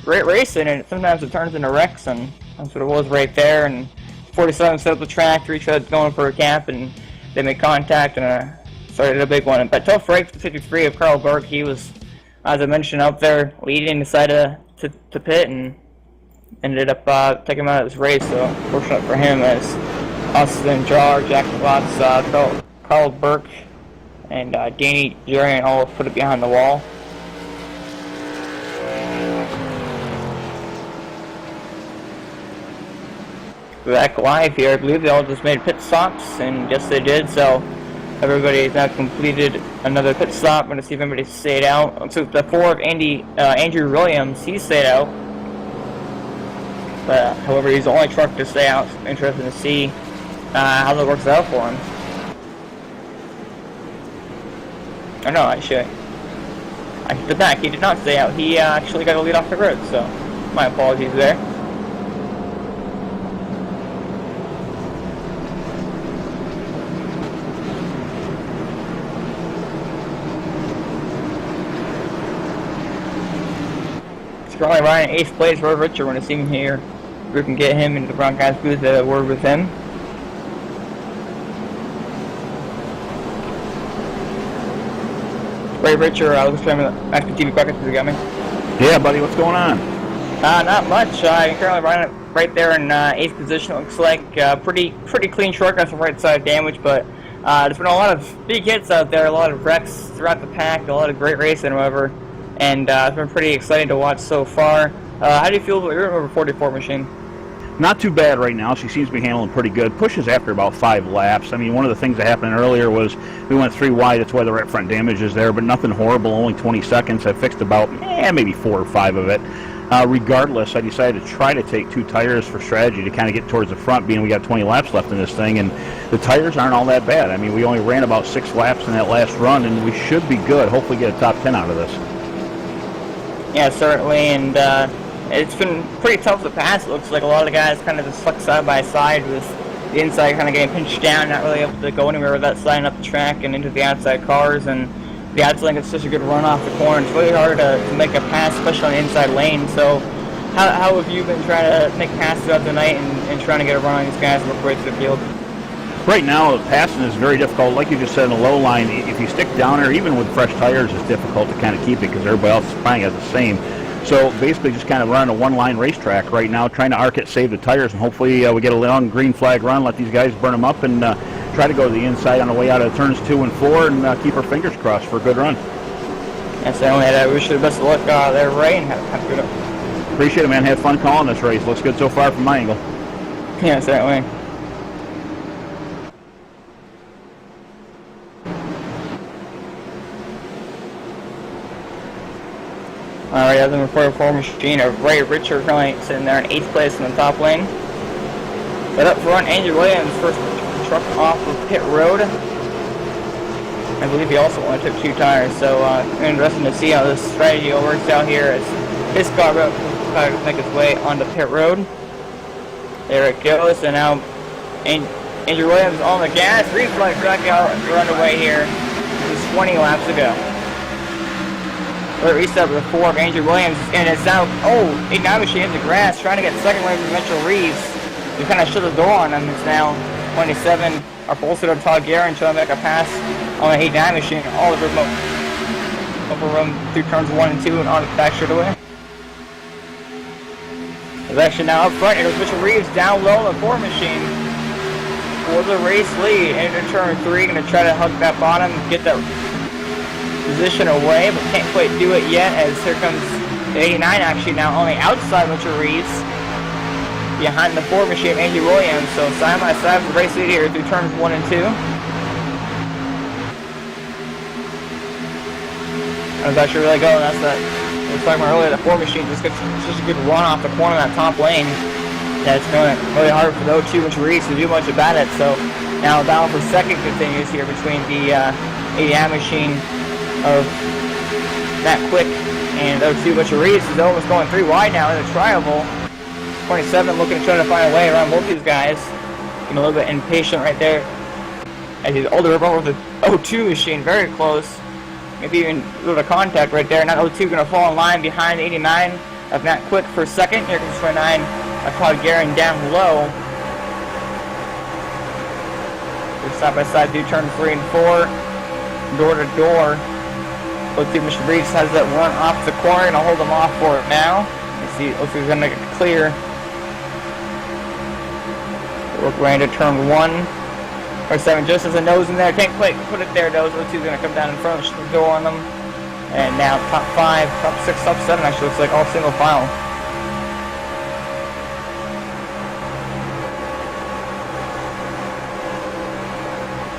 Speaker 4: great racing, and sometimes it turns into wrecks, and that's what it was right there. And 47 set up the track, 3 treads going for a gap, and they made contact and started a big one. But tough break for the 53 of Carl Burke. He was, as I mentioned, up there leading, decided to pit and ended up taking him out of this race. So fortunate for him as Austin Jar, Jack Watts, Carl Burke, and Danny Jerry all put it behind the wall. Back live here, I believe they all just made pit stops, and yes they did, so everybody has now completed another pit stop. I'm going to see if anybody stayed out. So the 4 of Andrew Williams, he stayed out. But, however, he's the only truck to stay out. Interesting to see how that works out for him. Oh no, actually, I hit the back. He did not stay out. He actually got a lead off the grid, so my apologies there. Currently riding 8th place, Roy Richard. We're going to see him here. If we can get him into the broadcast booth to word with him. Ray Richard, looks for him at MaxSpeedTV broadcast. You got me?
Speaker 7: Yeah, buddy, what's going on?
Speaker 4: Not much. You're currently riding it right there in 8th position. It looks like pretty clean truck. Got some right side damage, but there's been a lot of big hits out there, a lot of wrecks throughout the pack, a lot of great racing, however. And it's been pretty exciting to watch so far. How do you feel about your number 44 machine?
Speaker 7: Not too bad right now. She seems to be handling pretty good. Pushes after about 5 laps. I mean, one of the things that happened earlier was we went 3 wide. That's why the right front damage is there, but nothing horrible, only 20 seconds. I fixed about maybe 4 or 5 of it. Regardless, I decided to try to take 2 tires for strategy to kind of get towards the front, being we got 20 laps left in this thing, and the tires aren't all that bad. I mean, we only ran about 6 laps in that last run, and we should be good. Hopefully get a top 10 out of this.
Speaker 4: Yeah, certainly, and it's been pretty tough to pass. It looks like a lot of the guys kind of just stuck side by side with the inside kind of getting pinched down, not really able to go anywhere with that sliding up the track and into the outside cars. And the outside gets such a good run off the corner. It's really hard to make a pass, especially on the inside lane. So how have you been trying to make passes throughout the night and trying to get a run on these guys and work right to the field?
Speaker 7: Right now, passing is very difficult. Like you just said, in the low line, if you stick down there, even with fresh tires, it's difficult to kind of keep it because everybody else is probably has the same. So basically just kind of running a one-line racetrack right now, trying to arc it, save the tires, and hopefully we get a long green flag run, let these guys burn them up, and try to go to the inside on the way out of turns 2 and 4, and keep our fingers crossed for a good run.
Speaker 4: Yes, I wish you the best of luck there, Ray, and have a good one.
Speaker 7: Appreciate it, man. Had fun calling this race. Looks good so far from my angle.
Speaker 4: Yeah, certainly. Alright, as in the 4 machine of Ray Richard currently sitting there in 8th place in the top lane. But up front, Andrew Williams, first truck off of pit road. I believe he also only took 2 tires, so interesting to see how this strategy all works out here as his car will make its way onto pit road. There it goes, and now Andrew Williams on the gas. Reflex back out and run away here. Just 20 laps to go. We're reset with the 4 of Andrew Williams, and it's now, now machine in the grass, trying to get second away from Mitchell Reeves. We kind of shut the door on him. It's now 27. Our bolster of Todd Guerin trying to make a pass on the 8-9 machine. All the room through turns 1 and 2 and on the back straightaway. There's actually now up front. Here goes Mitchell Reeves down low on the 4 machine for the race lead. Into turn 3, going to try to hug that bottom, get that position away, but can't quite do it yet as here comes the 89 actually now on the outside Mitchell Reeves. Behind the 4 machine, Andrew Williams. So side by side for the race lead here through turns 1 and 2. That's actually really going. That's that we were talking about earlier. The 4 machine just gets just a good run off the corner of that top lane. That's going really hard for the 02 Mitchell Reeves to do much about it. So now the battle for second continues here between the 89 machine of Matt Quick and those 2 Mitchell Reeves is almost going 3 wide now in the tri-oval. 27 looking to try to find a way around both these guys. Getting a little bit impatient right there. As he's older over the 02 machine, very close. Maybe even a little bit of contact right there. Now 02 going to fall in line behind the 89 of Matt Quick for second. Here comes 29 of Todd Guerin down low. They're side by side through turn 3 and 4. Door to door. 02 Mitchell Reeves has that run off the corner, and I'll hold him off for it now. Let's see, looks like he's going to make it clear. Work right into turn 1. Or 7 just as a nose in there. Can't quite put it there, though. 02's going to come down in front, shut the door on them. And now top 5, top 6, top 7 actually looks like all single file.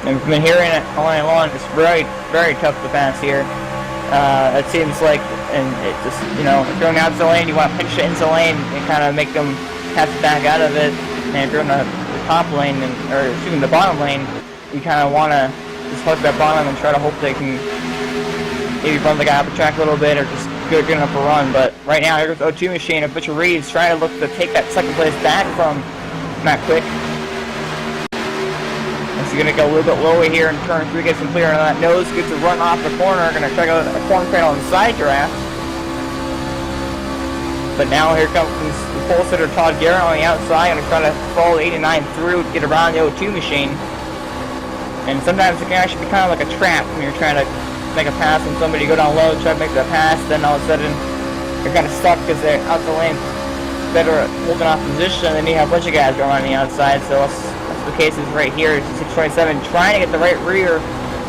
Speaker 4: And we've been hearing it all night long. It's very, very tough to pass here. It seems like, and it just, if you're going out to the lane, you want to pinch it into the lane and kind of make them have to back out of it. And if you're in the top lane, or the bottom lane, you kind of want to just hook that bottom and try to hope they can maybe run the guy up the track a little bit or just good enough to run. But right now, here's the 02 machine of Mitchell Reeves trying to look to take that second place back from Matt Quick. He's going to go a little bit lower here in turn 3, gets some clear on that nose, gets a run off the corner, going to try to go a corn cradle on the side draft. But now here comes the pole sitter Todd Guerin on the outside, going to try to follow the 89 through to get around the 02 machine. And sometimes it can actually be kind of like a trap when you're trying to make a pass and somebody go down low, try to make that pass, then all of a sudden you're kind of stuck because they're out the lane, better at holding off position, and then you have a bunch of guys going on the outside. So that's the case is right here. It's 627 trying to get the right rear,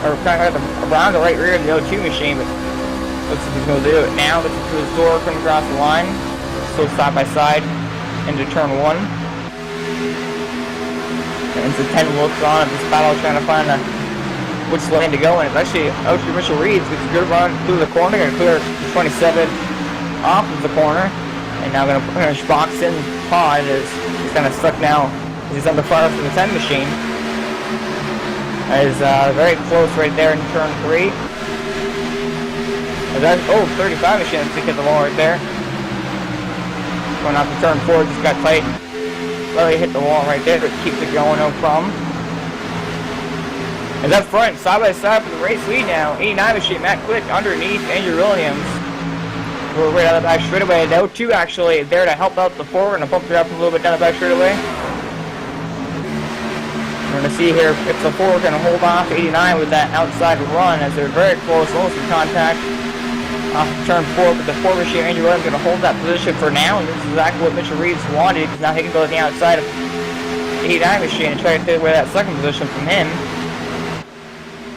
Speaker 4: or trying to get around the right rear of the 02 machine, but looks like he's going to do it now. Gets to his door, coming across the line, so side by side into turn 1. And it's a 10 looks on at this battle, trying to find which lane to go in. It's actually Mitchell Reeves gets a good run through the corner, going to clear 27 off of the corner, and now going to finish box in Todd as he's kind of stuck now. He's under fire from the 10 machine. Is very close right there in turn 3. 35 machine to hit the wall right there. Going off the turn 4, just got tight. Really hit the wall right there, but keeps it going, no problem. And up front, side by side for the race lead now. 89 machine, Matt Quick underneath Andrew Williams. We're right out of the back straightaway. No 2 actually there to help out the 4 and bump it up a little bit down the back straightaway. We're going to see here if the 4 can hold off 89 with that outside run as they're very close, almost in contact. Off turn 4, but the 4 machine, Andrew Williams, going to hold that position for now, and this is exactly what Mitchell Reeves wanted, because now he can go to the outside of the 89 machine and try to take away that second position from him.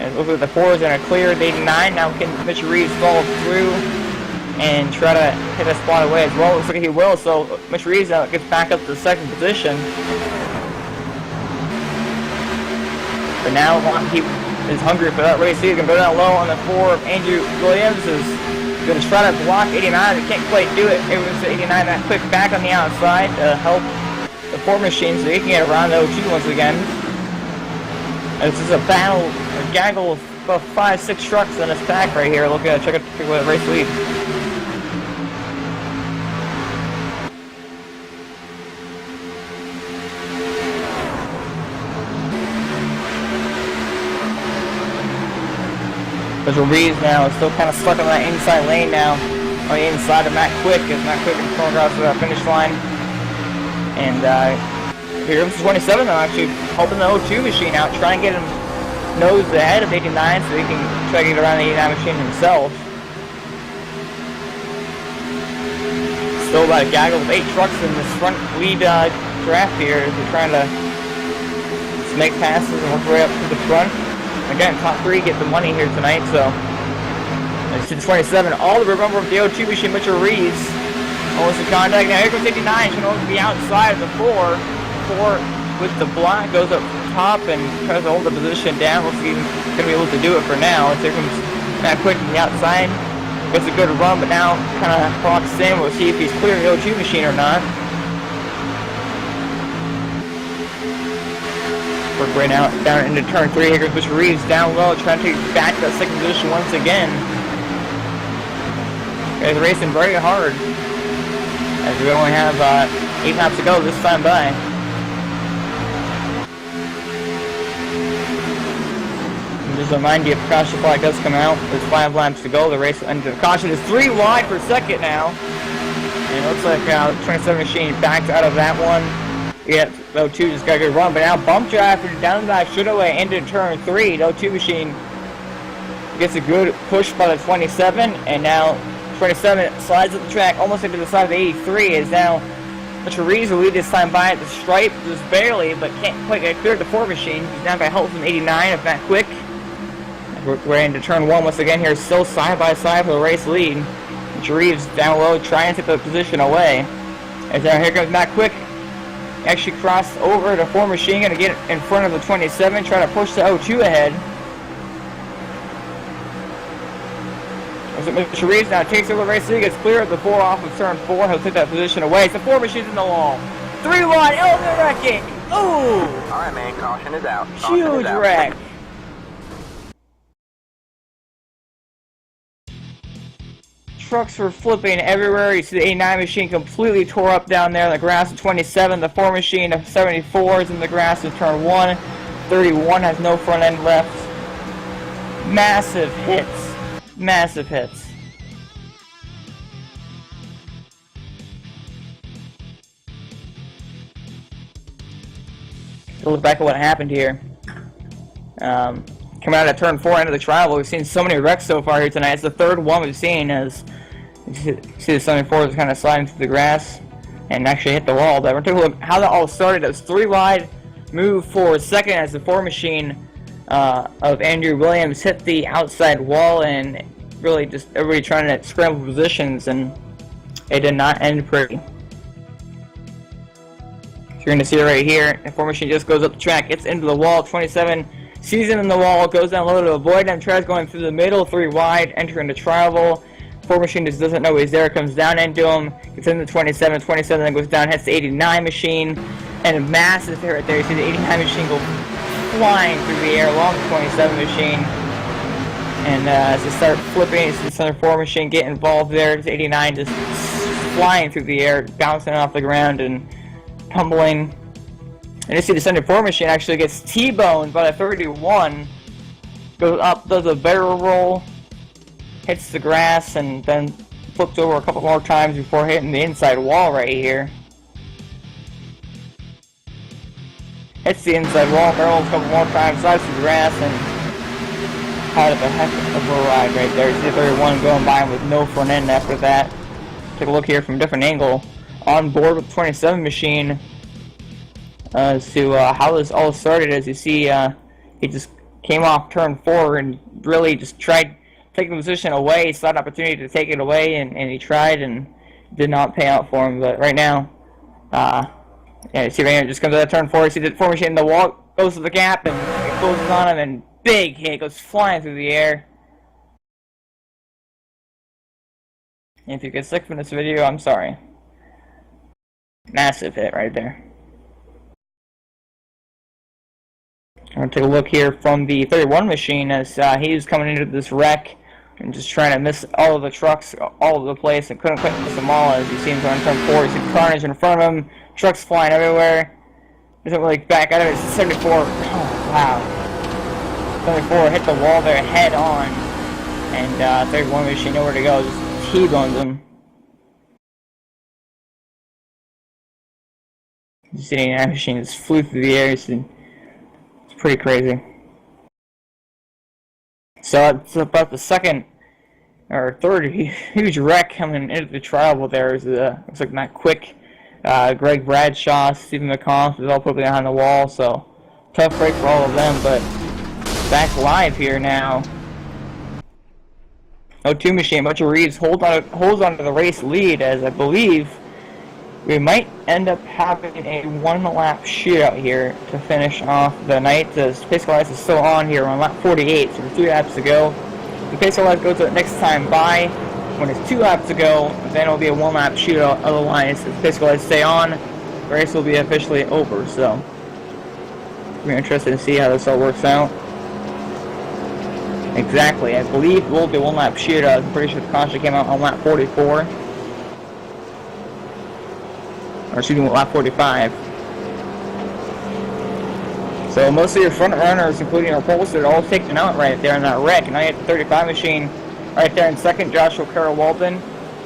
Speaker 4: And it looks like the 4 is going to clear the 89. Now can Mitchell Reeves follow through and try to hit a spot away as well? Looks like he will, so Mitchell Reeves now gets back up to the second position. But now he is hungry for that race. He's going to go down low on the 4. Andrew Williams is going to try to block 89. He can't quite do it. It was 89 that quick back on the outside to help the 4 machine so he can get around the 02 once again. And this is a battle, a gaggle of about 5-6 trucks in this pack right here. Looking at check out the race lead. Mitchell Reeves now is still kind of stuck on that inside lane now, on the inside of Matt Quick, as Matt Quick is going across the finish line. And here comes 27 though, actually helping the 02 machine out, trying to get him nose ahead of 89 so he can try to get around the 89 machine himself. Still about a gaggle of 8 trucks in this front lead draft here as they're trying to make passes and work their way up to the front. Again, top 3 get the money here tonight, so it's 27. All the remember of the 02 machine, Mitchell Reeves. Almost in contact. Now here comes 89. She's going to be outside of the 4. 4 with the black goes up top and tries to hold the position down. Looks like he's going to be able to do it for now. Here comes Matt Quick from the outside. Gets a good run, but now kind of clocks in. We'll see if he's clearing the 02 machine or not. Work right now down into turn 3. Here goes Mr. Reeves down low, trying to take back that second position once again. Guys racing very hard as we only have 8 laps to go this time by. And just to remind you, if the caution flag does come out, there's 5 laps to go. The race under the caution is 3 wide for second now. And it looks like 27 machine backed out of that one. Yeah, the 02 just got a good run, but now bump drive down the back straightaway into turn 3. The 02 machine gets a good push by the 27, and now 27 slides up the track almost into the side of the 83. Is now Mitchell Reeves will lead this time by at the stripe, just barely, but can't quite get clear of the 4 machine. He's now got help from 89 if not quick. We're into turn 1 once again here, still side by side for the race lead. Mitchell Reeves down low, trying to take the position away. And now here comes Matt Quick. Actually crossed over to 4 machine, going to get in front of the 27, try to push the 02 ahead. Mr. Reeves now takes over the race, so he gets clear of the 4 off of turn 4. He'll take that position away. So 4 machines in the wall. 3 wide, element wrecking. Ooh!
Speaker 6: Alright, man, caution is out. Caution
Speaker 4: Huge
Speaker 6: is out.
Speaker 4: wreck. Trucks were flipping everywhere. You see the 89 machine completely tore up down there in the grass at 27. The 4 machine of 74 is in the grass at turn 1. 31 has no front end left. Massive hits. Massive hits. Look back at what happened here. Coming out of turn 4 into the travel, we've seen so many wrecks so far here tonight. It's the 3rd one we've seen as you see the 74 is kind of sliding through the grass and actually hit the wall. But we're taking a look at how that all started. It was 3 wide, move forward second as the 4 machine of Andrew Williams hit the outside wall, and really just everybody trying to scramble positions, and it did not end pretty. So you're going to see it right here. The 4 machine just goes up the track, gets into the wall. 27 sees him in the wall, goes down low to avoid him, tries going through the middle, 3 wide, entering the travel. 4 machine just doesn't know he's there, comes down into him, gets into 27, 27 then goes down, hits the 89 machine, and a massive hit right there. You see the 89 machine go flying through the air along the 27 machine. And as they start flipping, you see the other 4 machine get involved there. The 89 just flying through the air, bouncing off the ground and tumbling. And you see the 74 machine actually gets T-boned by the 31, goes up, does a barrel roll, hits the grass, and then flips over a couple more times before hitting the inside wall right here. Hits the inside wall, barrels a couple more times, slides through the grass, and had a heck of a ride right there. You see the 31 going by with no front end after that. Take a look here from a different angle. On board with the 27 machine as to how this all started. As you see, he just came off turn 4 and really just tried taking the position away. He saw an opportunity to take it away, and he tried and did not pay out for him. But right now, yeah, you see right here, just comes to that turn 4. You see the 4 machine in the wall, goes to the gap, and it closes on him, and big hit, goes flying through the air. And if you get sick from this video, I'm sorry. Massive hit right there. I'm going to take a look here from the 31 machine as he was coming into this wreck and just trying to miss all of the trucks all over the place and couldn't quite miss them all. As you see him going turn 4, you see the carnage in front of him, trucks flying everywhere. Doesn't really back out of it. It's 74. Oh, wow. 74 hit the wall there head on, and 31 machine nowhere to go, just T-bones him. You see that machine just flew through the air. It's pretty crazy. So it's about the second or third huge wreck coming into the trial. There is looks like Matt Quick, Greg Bradshaw, Stephen McCollum is all put behind the wall. So tough break for all of them, but back live here now. 02 machine, Mitchell Reeves holds on to the race lead, as I believe we might end up having a 1-lap shootout here to finish off the night. The pace car is still on here on lap 48, so there's 3 laps to go. The pace car goes to the next time by. When it's 2 laps to go, then it'll be a 1-lap shootout. Otherwise, if the pace car stay on, the race will be officially over. So we're interested to see how this all works out. Exactly, I believe we'll do 1-lap shootout. I'm pretty sure the caution came out on lap 44. Or excuse me, lap 45. So most of your front runners, including our pollster, are all taken out right there in that wreck. And I had the 35 machine right there in second, Joshua Carroll Walton,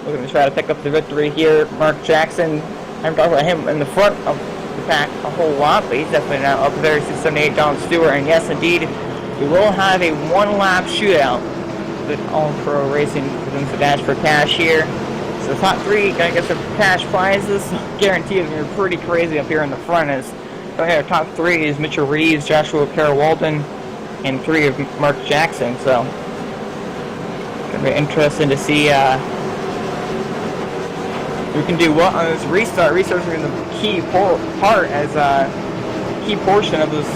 Speaker 4: looking to try to pick up the victory here. Mark Jackson, I'm talking about him in the front of the pack a whole lot, but he's definitely not up there. 678, Don Stewart, and yes, indeed, we will have a 1-lap shootout with All Pro Racing presents the Dash for Cash here. So the top 3 gonna get some cash prizes. Guaranteed it's gonna be pretty crazy up here in the front. As our top 3 is Mitchell Reeves, Joshua Carroll Walton, and 3 of Mark Jackson. So it's gonna be interesting to see we can do what on this restart. Restart's gonna be the key part as key portion of this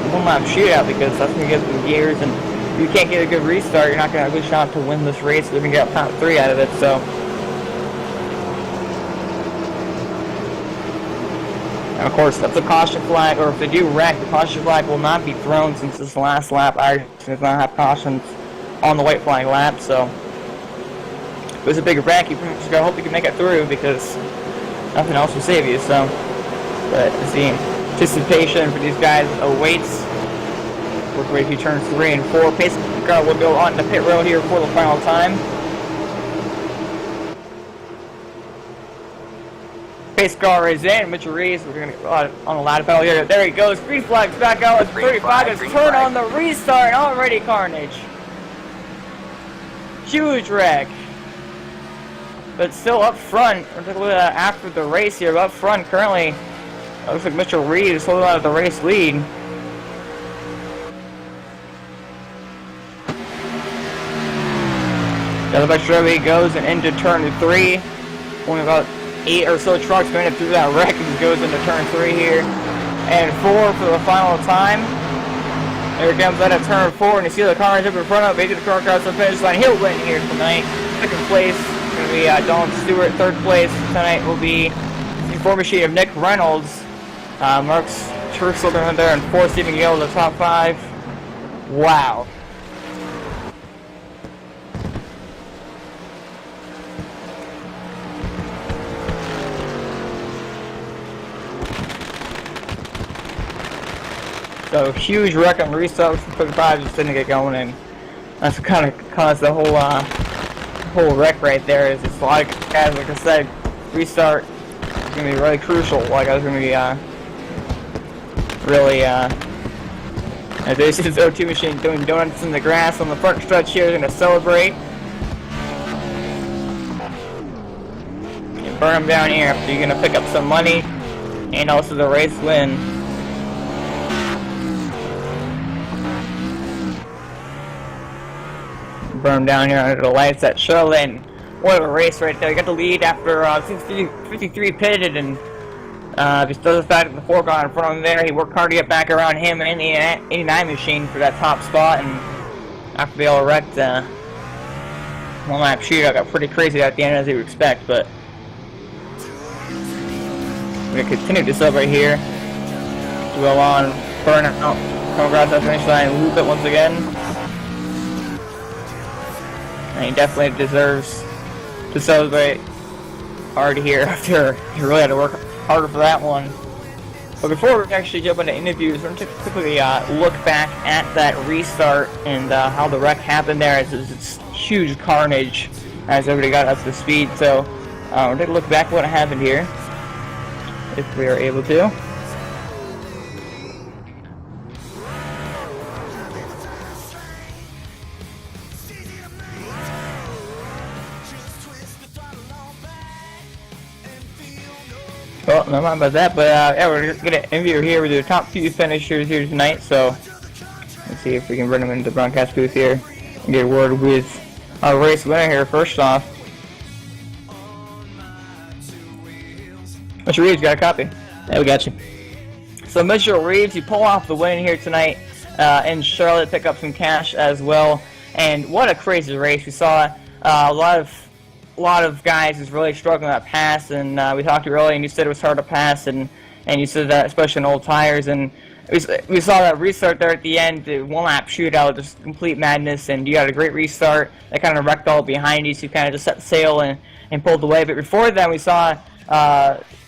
Speaker 4: 1-lap shootout, because that's going to get some gears, and if you can't get a good restart, you're not going to have a good shot to win this race. So we can get top 3 out of it. So, and of course, that's a caution flag, or if they do wreck, the caution flag will not be thrown since this last lap. I does not have cautions on the white flag lap. So if it was a big wreck, you pretty much gotta hope you can make it through, because nothing else will save you. So, but the anticipation for these guys awaits. Work way through turns 3 and 4. Pace car will go on the pit road here for the final time. Pace car is in. Mitchell Reeves, we're going to go on a ladder pedal here. There he goes. Green flag's back out. It's 35. It's turn on the restart. Already carnage. Huge wreck. But still up front. We're taking a look at after the race here. But up front currently, it looks like Mitchell Reeves holding out of the race lead. The other Chevy goes and into turn 3. Only about 8 or so trucks going through that wreck, and goes into turn 3 here. And 4 for the final time. There it comes out of turn 4, and you see the carnage up in front of it. The car across the finish line. He'll win here tonight. Second place is going to be Don Stewart. Third place tonight will be the 4 machine of Nick Reynolds. Mark's Turks looking in there, and 4 Stephen Gale in the top 5. Wow. So huge wreck on restart, which probably just didn't get going, and that's kind of caused the whole wreck right there. Is it's like guys, like I said, restart is gonna be really crucial. Like I was gonna be really as this is O2 machine doing donuts in the grass on the front stretch here. They're gonna celebrate. And burn them down here after you're gonna pick up some money and also the race win. Burn down here under the lights at Charlotte. What a race right there. He got the lead after 53 pitted, and just does the fact that the 4 got in front of him there. He worked hard to get back around him and the 89 machine for that top spot, and after they all wrecked, one lap shootout got pretty crazy at the end as you would expect, but we're going to continue to celebrate here. To go on, burn out, come across that finish line, and loop it once again. And he definitely deserves to celebrate hard here after he really had to work harder for that one. But before we actually jump into interviews, we're going to quickly look back at that restart and how the wreck happened there. It's huge carnage as everybody got up to speed. So we're going to look back at what happened here, if we are able to. Well, no mind about that, but yeah, we're just gonna interview here with the top few finishers here tonight. So let's see if we can bring them into the broadcast booth here and get a word with our race winner here. First off, Mr. Reeves, got a copy?
Speaker 5: Yeah, we got you.
Speaker 4: So Mr. Reeves, you pull off the win here tonight in Charlotte, pick up some cash as well. And what a crazy race! We saw a lot of guys who's really struggling at pass, and we talked to you earlier, and you said it was hard to pass, and you said that especially in old tires, and we saw that restart there at the end, the 1 lap shootout, just complete madness, and you got a great restart that kind of wrecked all behind you, so you kind of just set sail and pulled away. But before that, we saw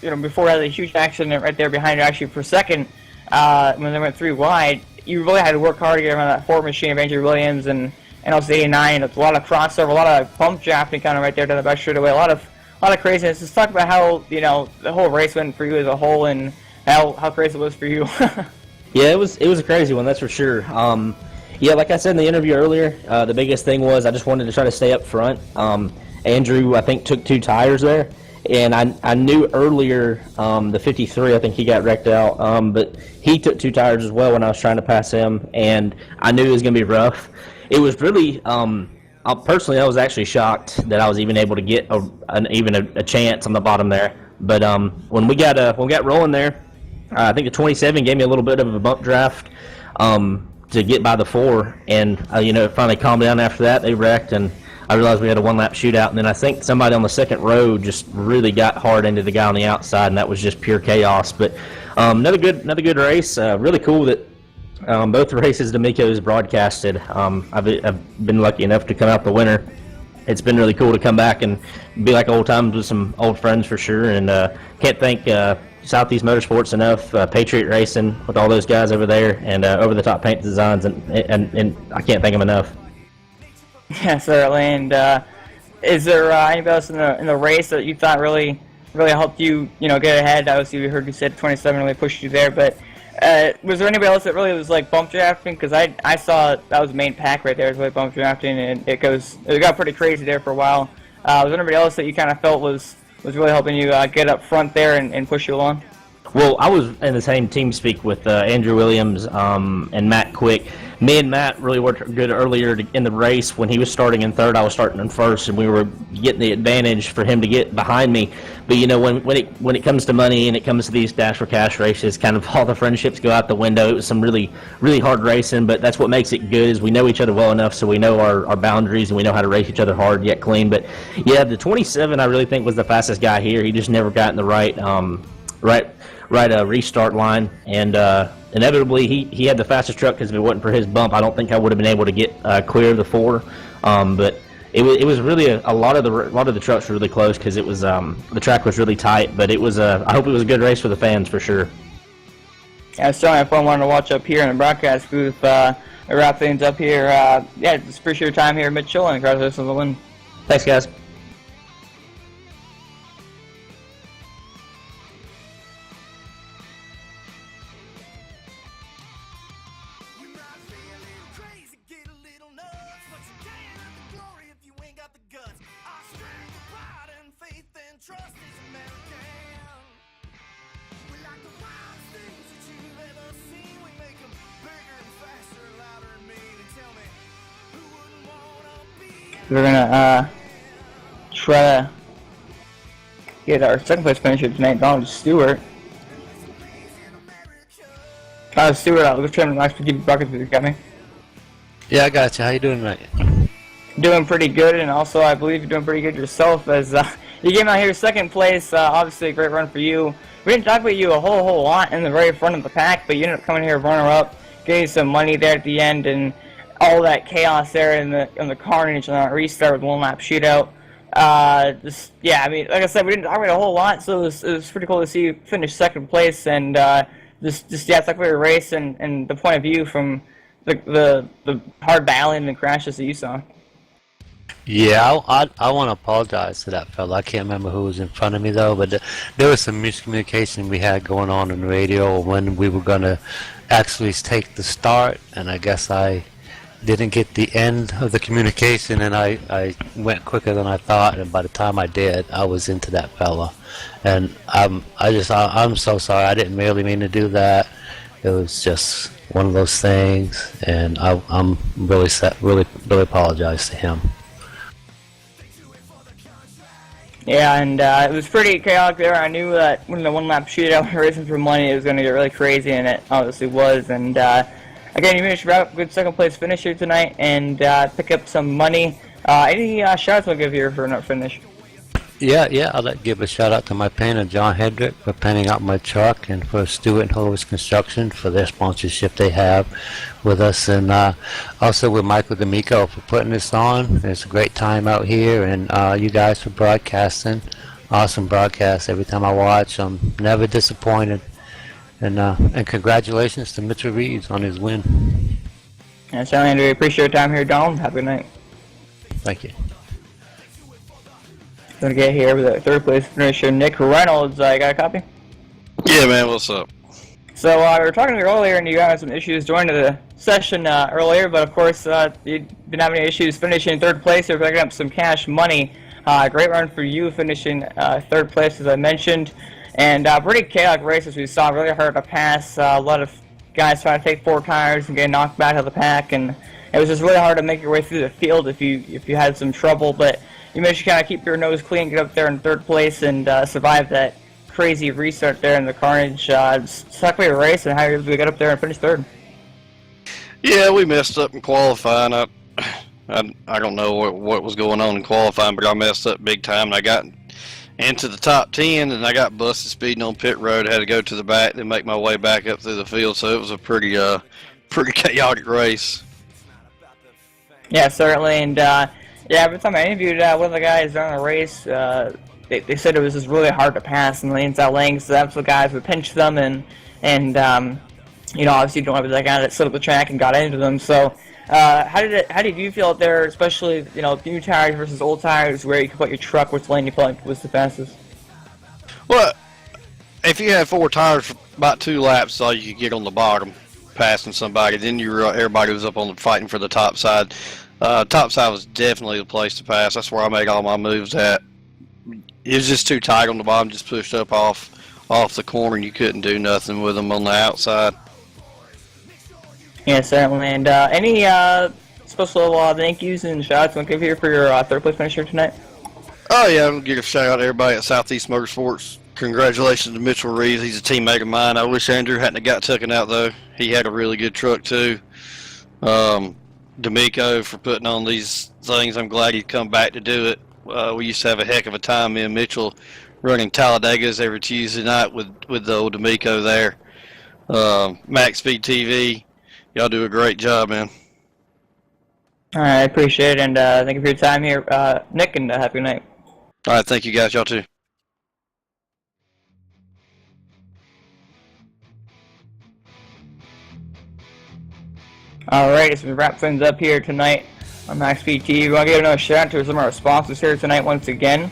Speaker 4: before that, a huge accident right there behind you, actually for second, when they went 3 wide. You really had to work hard to get around that Ford machine of Andrew Williams and also 89. It's a lot of crossover, a lot of bump drafting kind of right there to the back straightaway. A lot of craziness. Let's talk about how the whole race went for you as a whole and how crazy it was for you.
Speaker 5: Yeah, it was a crazy one, that's for sure. Yeah, like I said in the interview earlier, the biggest thing was I just wanted to try to stay up front. Andrew, I think, took 2 tires there, and I knew earlier the 53, I think he got wrecked out, but he took 2 tires as well when I was trying to pass him, and I knew it was going to be rough. It was really, personally, I was actually shocked that I was even able to get a chance on the bottom there. But when we got rolling there, I think the 27 gave me a little bit of a bump draft to get by the 4, and it finally calmed down after that. They wrecked, and I realized we had a 1 lap shootout, and then I think somebody on the second row just really got hard into the guy on the outside, and that was just pure chaos. But another good race. Really cool that. Both races D'Amico's broadcasted. I've been lucky enough to come out the winner. It's been really cool to come back and be like old times with some old friends for sure. And can't thank Southeast Motorsports enough, Patriot Racing with all those guys over there, and Over the Top Paint Designs, and I can't thank them enough.
Speaker 4: Yeah, certainly. And is there anybody else in the race that you thought really helped you get ahead? Obviously, we heard you said 27 really pushed you there, but. Was there anybody else that really was like bump drafting? Because I saw that was the main pack right there, was really bump drafting, and it got pretty crazy there for a while. Was there anybody else that you kind of felt was really helping you get up front there and push you along?
Speaker 5: Well, I was in the same team speak with Andrew Williams and Matt Quick. Me and Matt really worked good earlier in the race. When he was starting in third, I was starting in first, and we were getting the advantage for him to get behind me. But when it comes to money and it comes to these Dash for Cash races, kind of all the friendships go out the window. It was some really, really hard racing, but that's what makes it good is we know each other well enough, so we know our boundaries and we know how to race each other hard yet clean. But yeah, the 27 I really think was the fastest guy here. He just never got in the right restart line, and inevitably he had the fastest truck because if it wasn't for his bump, I don't think I would have been able to get clear of the 4. But it was really a lot of the trucks were really close because it was the track was really tight. But it was I hope it was a good race for the fans for sure.
Speaker 4: Yeah, it's certainly fun one to watch up here in the broadcast booth. Wrap things up here. Yeah, just appreciate your time here, Mitchell, and congratulations on the win.
Speaker 5: Thanks, guys.
Speaker 2: You might be a little crazy, get a little nuts, but you can't have the glory if you ain't got the guts. Our strength, pride, and faith and trust is American. We like the wildest things that you've ever seen. We make them bigger and faster, louder and mean. And tell me, who wouldn't wanna be?
Speaker 4: We're gonna try to get our second place finisher tonight, Donald Stewart. Stewart, I'll try to MaxSpeedTV buckets if you got me.
Speaker 8: Yeah, I got you. How you doing tonight?
Speaker 4: Doing pretty good, and also I believe you're doing pretty good yourself as you came out here second place. Obviously a great run for you. We didn't talk about you a whole lot in the very front of the pack, but you ended up coming here runner-up, getting some money there at the end, and all that chaos there in the carnage and the restart with one lap shootout. Yeah, I mean, like I said, we didn't talk about it a whole lot, so it was pretty cool to see you finish second place, and just yeah, it's like a race and the point of view from the hard battling and crashes that you saw.
Speaker 8: Yeah, I want to apologize to that fella. I can't remember who was in front of me though, but there was some miscommunication we had going on the radio when we were gonna actually take the start, and I guess I didn't get the end of the communication, and I went quicker than I thought, and by the time I did, I was into that fella, and I'm so sorry. I didn't really mean to do that. It was just one of those things, and I'm really apologize to him.
Speaker 4: Yeah, and it was pretty chaotic there. I knew that when the one lap shootout we were racing for money, it was going to get really crazy, and it obviously was. And again, you managed to wrap up a good second place finish here tonight and pick up some money. Any shout-outs I'll give here for another finish?
Speaker 8: Yeah, I'd like to give a shout out to my painter, John Hedrick, for painting out my truck, and for Stewart and Hovis Construction for their sponsorship they have with us, and also with Michael D'Amico for putting this on. It's a great time out here, and you guys for broadcasting. Awesome broadcast. Every time I watch, I'm never disappointed. And congratulations to Mitchell Reeves on his win.
Speaker 4: Yeah, certainly, we appreciate your time here, Donald. Have a good night.
Speaker 8: Thank you.
Speaker 4: Gonna get here with the third place finisher, Nick Reynolds. You got a copy?
Speaker 9: Yeah, man, what's up?
Speaker 4: So we were talking to you earlier, and you had some issues joining the session earlier, but of course you didn't have any issues finishing third place. You're picking up some cash money. Great run for you, finishing third place, as I mentioned, and pretty chaotic race as we saw. Really hard to pass. A lot of guys trying to take four tires and get knocked back out of the pack, and it was just really hard to make your way through the field if you had some trouble, but you managed to kind of keep your nose clean, get up there in third place, and survive that crazy restart there in the carnage. Talk about your race and how you got up there and finished third.
Speaker 9: Yeah, we messed up in qualifying. I don't know what was going on in qualifying, but I messed up big time, and I got into the top 10, and I got busted speeding on pit road. I had to go to the back and make my way back up through the field, so it was a pretty chaotic race.
Speaker 4: Yeah, certainly, and yeah, every time I interviewed one of the guys during the race, they said it was just really hard to pass in the inside lanes, so that's what guys would pinch them, and you know, obviously you don't have that guy that set up the track and got into them. So how did you feel out there, especially, you know, new tires versus old tires, where you could put your truck, which lane you felt was the fastest?
Speaker 9: Well, if you had four tires for about 2 laps, so you could get on the bottom passing somebody, then everybody was up on fighting for the top side. Top side was definitely the place to pass. That's where I made all my moves at. It was just too tight on the bottom, just pushed up off the corner, and you couldn't do nothing with them on the outside.
Speaker 4: Yeah, certainly. And any special thank yous and shout-outs you want to give here for your third place finisher tonight?
Speaker 9: Oh yeah, I'm gonna give a shout out to everybody at Southeast Motorsports. Congratulations to Mitchell Reeves. He's a teammate of mine. I wish Andrew hadn't have got taken out though. He had a really good truck too. D'Amico for putting on these things. I'm glad he'd come back to do it. We used to have a heck of a time, me and Mitchell, running Talladegas every Tuesday night with the old D'Amico there. MaxSpeedTV, y'all do a great job, man.
Speaker 4: All right, I appreciate it, and thank you for your time here, Nick, and have a good night.
Speaker 9: All right, thank you guys. Y'all too.
Speaker 4: Alright, so we wrap things up here tonight on MaxSpeedTV. We want to give another shout out to some of our sponsors here tonight once again.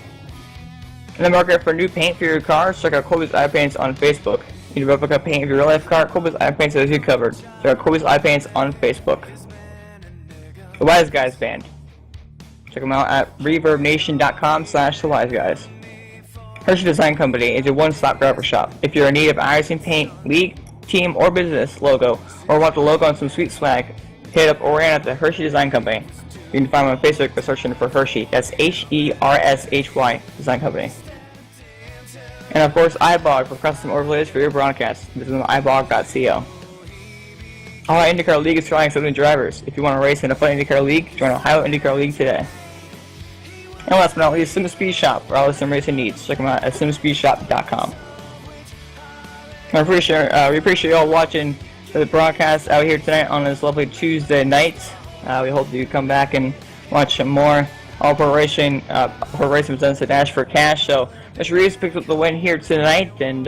Speaker 4: In the market for new paint for your car, check out Colby's Eye Paints on Facebook. Need a replica paint of your real life car? Colby's Eye Paints has you covered. Check out Colby's Eye Paints on Facebook. The Wise Guys Band. Check them out at reverbnation.com/thewiseguys. Hershey Design Company is your one-stop graphic shop. If you're in need of iRacing paint, league, team, or business logo, or want the logo on some sweet swag, hit up Orion at the Hershey Design Company. You can find them on Facebook by searching for Hershey. That's Hershey Design Company. And of course, iBog for custom overlays for your broadcast. Visit them at ibog.co. Ohio IndyCar League is trying 70 drivers. If you want to race in a fun IndyCar League, join Ohio IndyCar League today. And last but not least, SimSpeed Shop for all the sim racing needs. Check them out at simspeedshop.com. We appreciate you all watching the broadcast out here tonight on this lovely Tuesday night. We hope you come back and watch some more. All Pro Racing presents the Dash for Cash. So Mr. Reeves picked up the win here tonight, and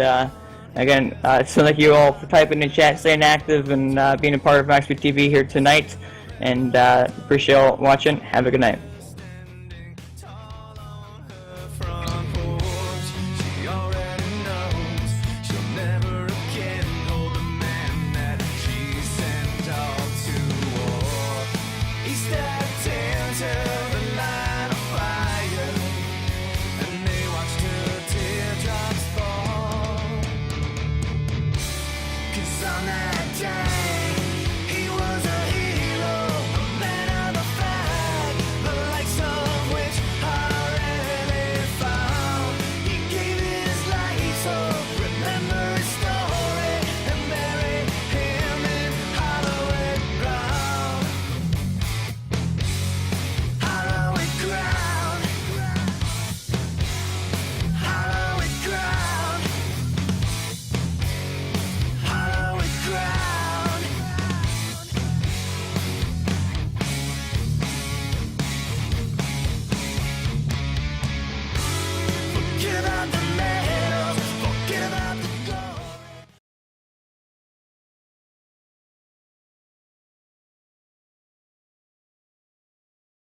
Speaker 4: again, it's like you all for typing in the chat, staying active, and being a part of MaxSpeedTV here tonight. And appreciate you all watching. Have a good night.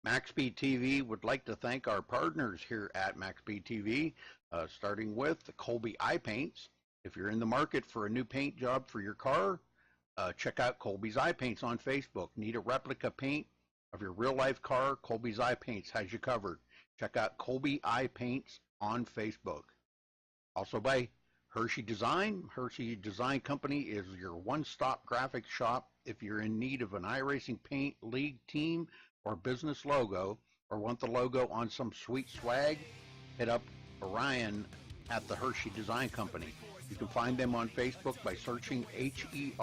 Speaker 3: MaxSpeedTV would like to thank our partners here at MaxSpeedTV, starting with the Colby Eye Paints. If you're in the market for a new paint job for your car, check out Colby's Eye Paints on Facebook. Need a replica paint of your real-life car? Colby's Eye Paints has you covered. Check out Colby Eye Paints on Facebook. Also by Hershey Design. Hershey Design Company is your one-stop graphics shop. If you're in need of an iRacing paint, league, team, or business logo, or want the logo on some sweet swag, hit up Orion at the Hershey Design Company. You can find them on Facebook by searching HERSHY